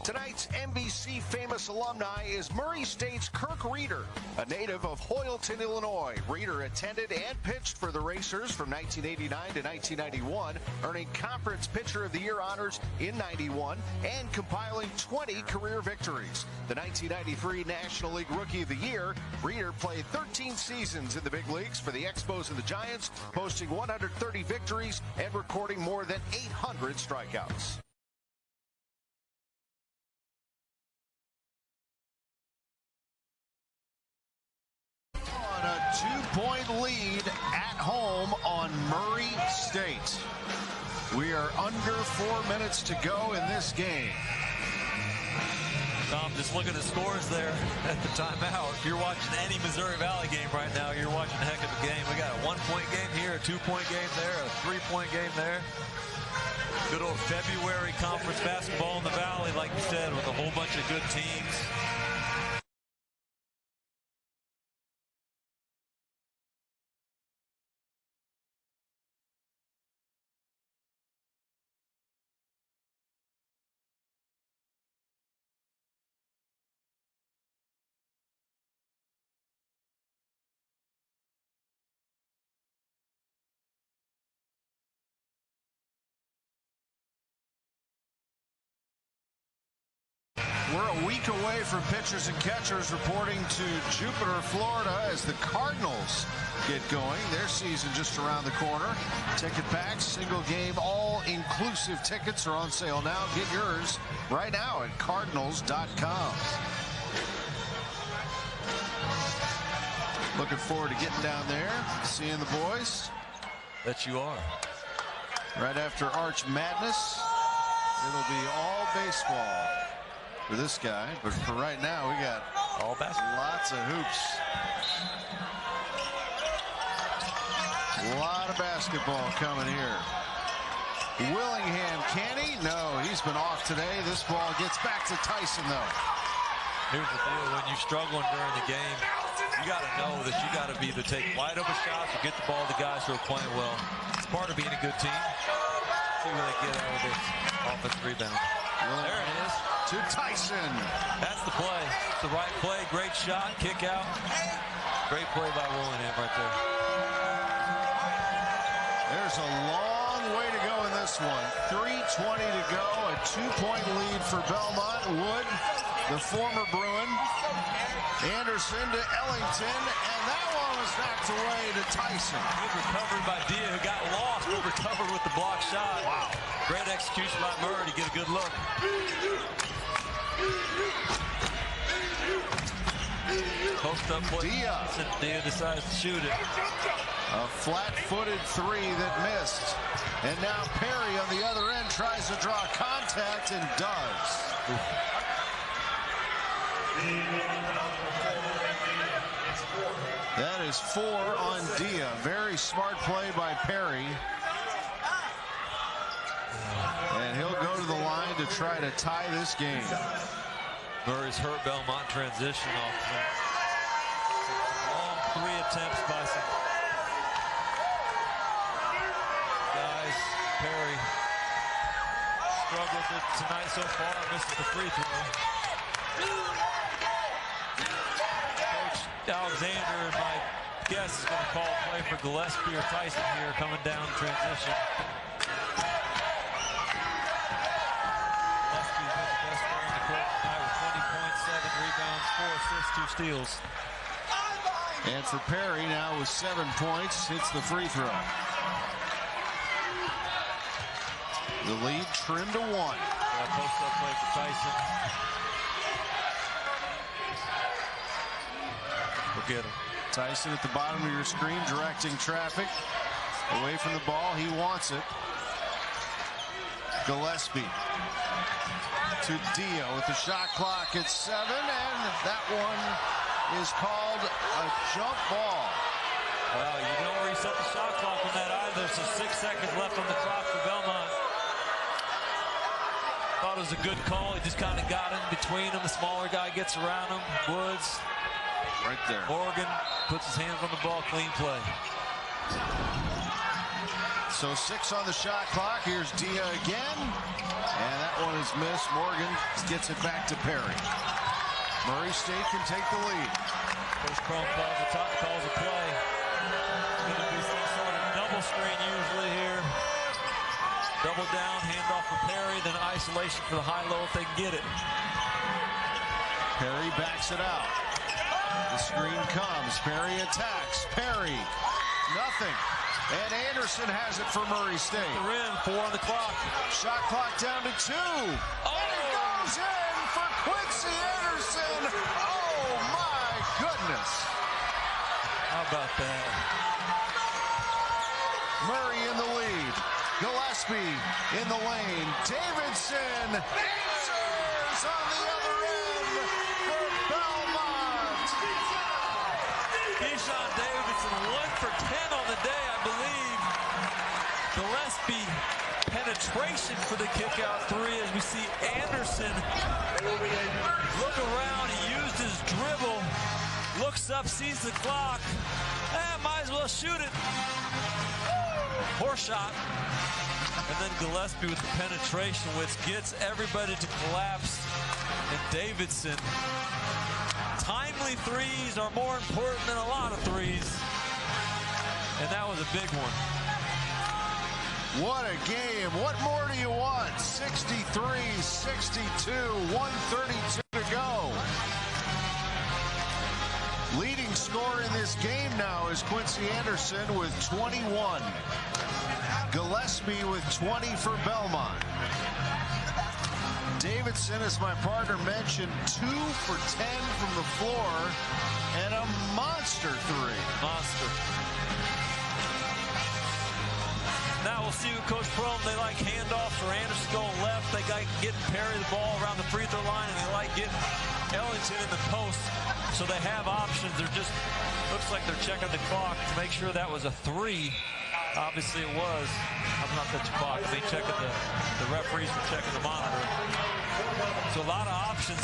Tonight's NBC famous alumni is Murray State's Kirk Reeder, a native of Hoyleton, Illinois. Reeder attended and pitched for the Racers from 1989 to 1991, earning Conference Pitcher of the Year honors in 91 and compiling 20 career victories. The 1993 National League Rookie of the Year, Reeder played 13 seasons in the big leagues for the Expos and the Giants, posting 130 victories and recording more than 800 strikeouts. A 2-point lead at home on Murray State. We are under 4 minutes to go in this game. Tom, just look at the scores there at the timeout. If you're watching any Missouri Valley game right now, you're watching a heck of a game. We got a 1-point game here, a 2-point game there, a 3-point game there. Good old February conference basketball in the Valley, like you said, with a whole bunch of good teams. We're a week away from pitchers and catchers reporting to Jupiter, Florida, as the Cardinals get going. Their season just around the corner. Ticket packs, single game, all-inclusive tickets are on sale now. Get yours right now at Cardinals.com. Looking forward to getting down there, seeing the boys. Bet you are. Right after Arch Madness, it'll be all baseball for this guy, but for right now, we got all basketball. Lots of hoops. A lot of basketball coming here. Willingham, can he? No, he's been off today. This ball gets back to Tyson, though. Here's the deal. When you're struggling during the game, you got to know that you got to be able to take wide open shots or get the ball to the guys who are playing well. It's part of being a good team. See where they get out of this offensive rebound. There it is. To Tyson. That's the play. It's the right play. Great shot. Kick out. Great play by Willingham right there. There's a long way to go in this one. 3:20 to go. A 2-point lead for Belmont. Wood, the former Bruin. Anderson to Ellington. And that one was knocked away to Tyson. Good recovery by Dia, who got lost, but recovered with the block shot. Wow. Great execution by Murray to get a good look. Post up play. Dia decides to shoot it. A flat-footed three that missed. And now Perry on the other end tries to draw contact and does. That is 4 on Dia. Very smart play by Perry. And he'll go to the line to try to tie this game. Murray's hurt Belmont transition off. Long 3 attempts by some guys. Perry struggled tonight so far. Misses the free throw. Coach Alexander, my guess, is going to call a play for Gillespie or Tyson here coming down transition. Gillespie's been the best player in the court tonight with 20 points. rebounds, 4 assists, 2 steals. And for Perry, now with 7 points, hits the free throw. The lead trimmed to 1. Post-up play for Tyson. We'll get him. Tyson at the bottom of your screen, directing traffic. Away from the ball, he wants it. Gillespie to Dia with the shot clock at 7, and that one is called a jump ball. Well, you don't reset the shot clock on that either, so 6 seconds left on the clock for Belmont. Thought it was a good call. He just kind of got in between them. The smaller guy gets around him. Woods. Right there. Morgan puts his hands on the ball. Clean play. So 6 on the shot clock. Here's Dia again. And that one is missed. Morgan gets it back to Perry. Murray State can take the lead. Coach Crum calls a play. It's going to be some sort of double screen usually here. Double down, handoff for Perry, then isolation for the high-low if they can get it. Perry backs it out. The screen comes. Perry attacks. Perry, nothing. And Anderson has it for Murray State. The rim, 4 on the clock. Shot clock down to 2. Oh! And it goes in for Quincy Anderson. Oh, my goodness. How about that? Murray in the lead. Gillespie in the lane. Davidson answers on the other end for Belmont. Keyshawn Davidson 1 for 10 on the day, I believe. Gillespie penetration for the kick-out 3 as we see Anderson look around. He used his dribble, looks up, sees the clock. Might as well shoot it. Poor shot. And then Gillespie with the penetration, which gets everybody to collapse. And Davidson. Timely threes are more important than a lot of threes. And that was a big one. What a game. What more do you want? 63-62, 132 to go. Leading scorer in this game now is Quincy Anderson with 21. Gillespie with 20 for Belmont. Davidson, as my partner mentioned, 2 for 10 from the floor and a monster 3. Monster. Now we'll see with Coach Prohm. They like handoffs or Anderson going left. They like getting Perry the ball around the free throw line, and they like getting Ellington in the post. So they have options. They're just, looks like they're checking the clock to make sure that was a 3. Obviously it was. I'm not touching the clock. They checking the referees were checking the monitor. So a lot of options.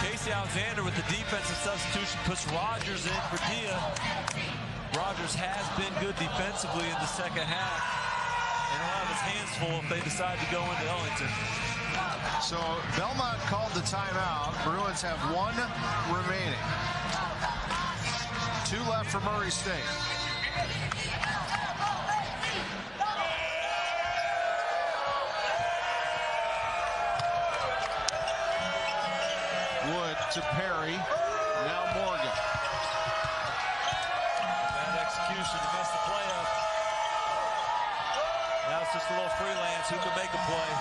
Casey Alexander with the defensive substitution puts Rogers in for Dia. Rogers has been good defensively in the second half. And he'll have his hands full if they decide to go into Ellington. So Belmont called the timeout. Bruins have 1 remaining. 2 left for Murray State. Wood to Perry. Now Morgan. Bad execution to mess the play up. Now it's just a little freelance. Who can make a play?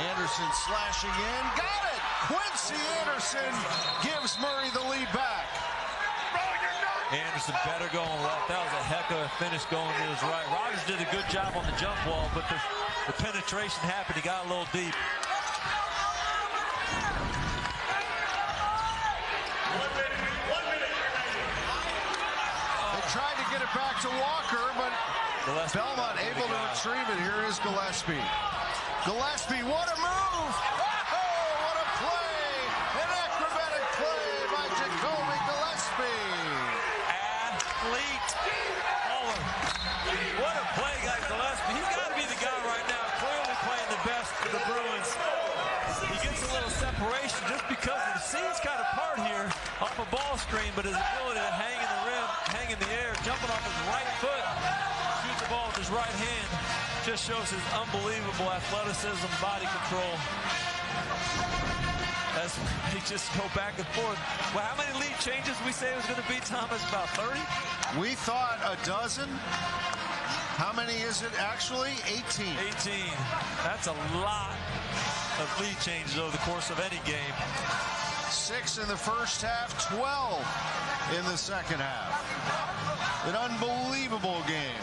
Anderson slashing in. Got it! Quincy Anderson gives Murray the lead back. Anderson better going left. That was a heck of a finish going to his right. Rogers did a good job on the jump ball, but the penetration happened. He got a little deep. They tried to get it back to Walker, but Belmont able to retrieve it. Here is Gillespie. Gillespie, what a move! Oh, what a play! An acrobatic play by Jacoby Gillespie. Athlete. What a play, guy Gillespie. He's got to be the guy right now, clearly playing the best for the Bruins. He gets a little separation just because the scene's kind of part here off a ball screen, but his ability to hang in the rim, hang in the air, jumping off his right foot, shoot the ball with his right hand, just shows his unbelievable athleticism, body control. as they just go back and forth. Well, how many lead changes we say it was going to be, Thomas? About 30? We thought a dozen. How many is it actually? 18. 18. That's a lot of lead changes over the course of any game. 6 in the first half, 12 in the second half. An unbelievable game.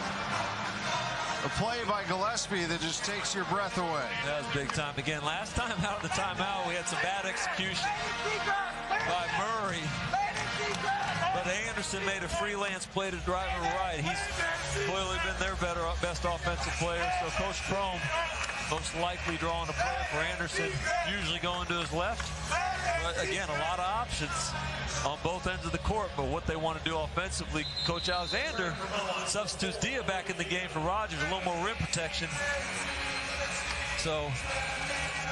A play by Gillespie that just takes your breath away. That was big time. Again, last time out of the timeout, we had some bad execution by Murray. But Anderson made a freelance play to drive it right. He's clearly been their best offensive player. So Coach Prohm most likely drawing a play for Anderson, usually going to his left. But again, a lot of options on both ends of the court, but what they want to do offensively, Coach Alexander substitutes Dia back in the game for Rogers, a little more rim protection. So,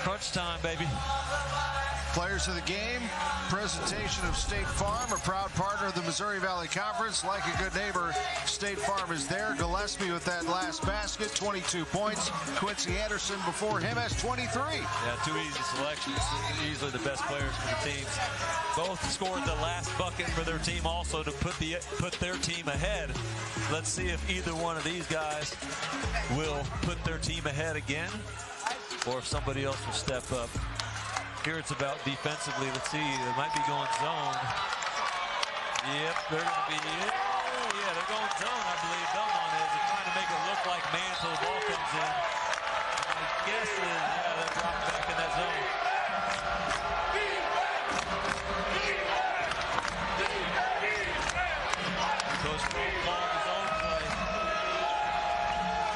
crunch time, baby. Players of the game, presentation of State Farm, a proud partner of the Missouri Valley Conference. Like a good neighbor, State Farm is there. Gillespie with that last basket, 22 points. Quincy Anderson before him has 23. Yeah, 2 easy selections. Easily the best players for the teams. Both scored the last bucket for their team also to put their team ahead. Let's see if either one of these guys will put their team ahead again or if somebody else will step up. Here it's about defensively. Let's see. They might be going zone. Yep, they're going to be. Yeah, they're going zone, I believe. Belmont is. They're trying to make it look like man till the ball comes in. My guess is, yeah, they're dropping back in that zone. Coach Prohm calling his own play.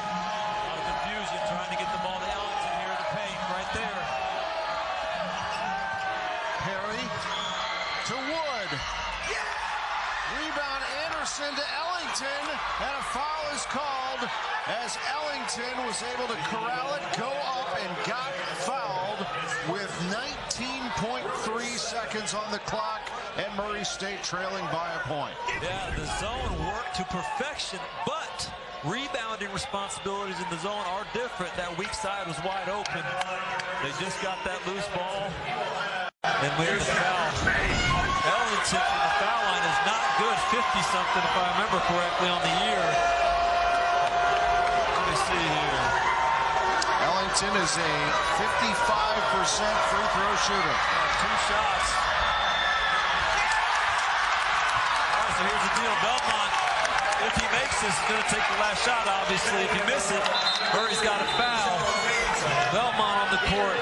A lot of confusion trying to get the ball to Ellington here in the paint right there. Perry to Wood. Rebound Anderson to Ellington, and a foul is called as Ellington was able to corral it, go up, and got fouled with 19.3 seconds on the clock, and Murray State trailing by a point. Yeah, the zone worked to perfection, but rebounding responsibilities in the zone are different. That weak side was wide open. They just got that loose ball. And with the foul, Ellington from the foul line is not good. 50-something, if I remember correctly, on the year. Let me see here. Ellington is a 55% free throw shooter. 2 shots. All right, so here's the deal. Belmont, if he makes this, he's going to take the last shot, obviously. If he misses it, Murray's got a foul. Belmont on the court.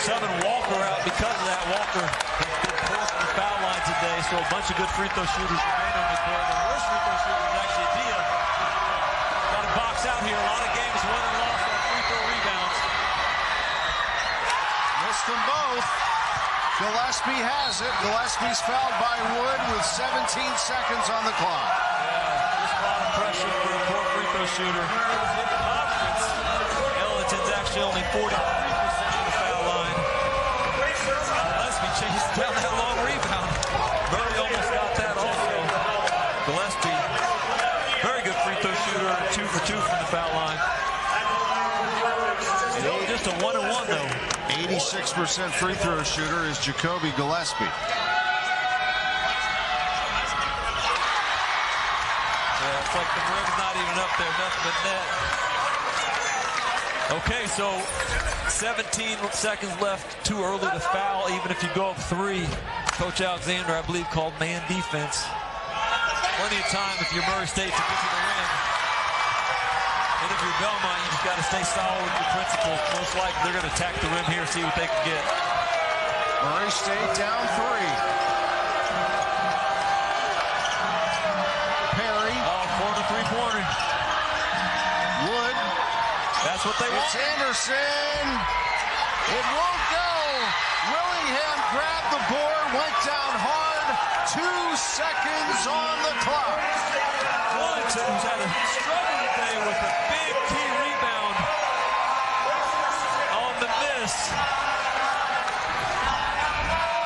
Subbing Walker out because of that. Walker did pull from the foul line today, so a bunch of good free throw shooters remain on the court. The worst free throw shooter is actually Dia. Got to box out here. A lot of games won and lost on free throw rebounds. Missed them both. Gillespie has it. Gillespie's fouled by Wood with 17 seconds on the clock. Yeah, just a lot of pressure for a poor free throw shooter. Ellington's actually only 40%. Chased down that long rebound. Murray almost got that also. Gillespie, very good free throw shooter, 2 for 2 from the foul line. Still just a 1-and-1 though. 86% free throw shooter is Jacoby Gillespie. Yeah, it's like the rim's not even up there, nothing but net. Okay, so 17 seconds left, too early to foul, even if you go up 3. Coach Alexander, I believe, called man defense. Plenty of time if you're Murray State to get to the rim. And if you're Belmont, you just got to stay solid with your principles. Most likely they're going to attack the rim here, see what they can get. Murray State down 3. Perry. Oh, corner three-pointer. Wood. That's what they want. It's Anderson. It won't go. Willingham grabbed the board, went down hard. 2 seconds on the clock. Wellington, who's had a struggle today with a big key rebound on the miss.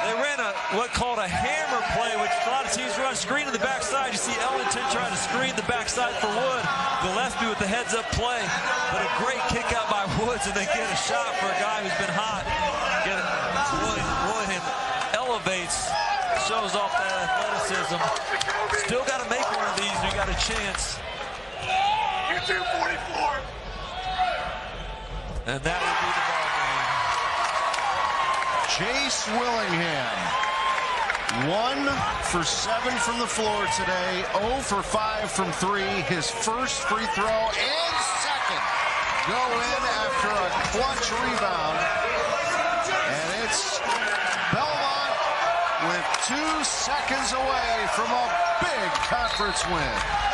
They ran what called a hammer play, which a lot of teams run screen to the backside. You see Ellington trying to screen the backside for Wood. Gillespie with the heads-up play, but a great kick out by Woods, and they get a shot for a guy who's been hot. Get it. Williams elevates, shows off that athleticism. Still got to make one of these. You got a chance. You 244. And that will be the ball game. Jace Willingham, 1 for 7 from the floor today, 0 for 5 from 3. His first free throw and second go in after a clutch rebound. And it's Belmont with 2 seconds away from a big conference win.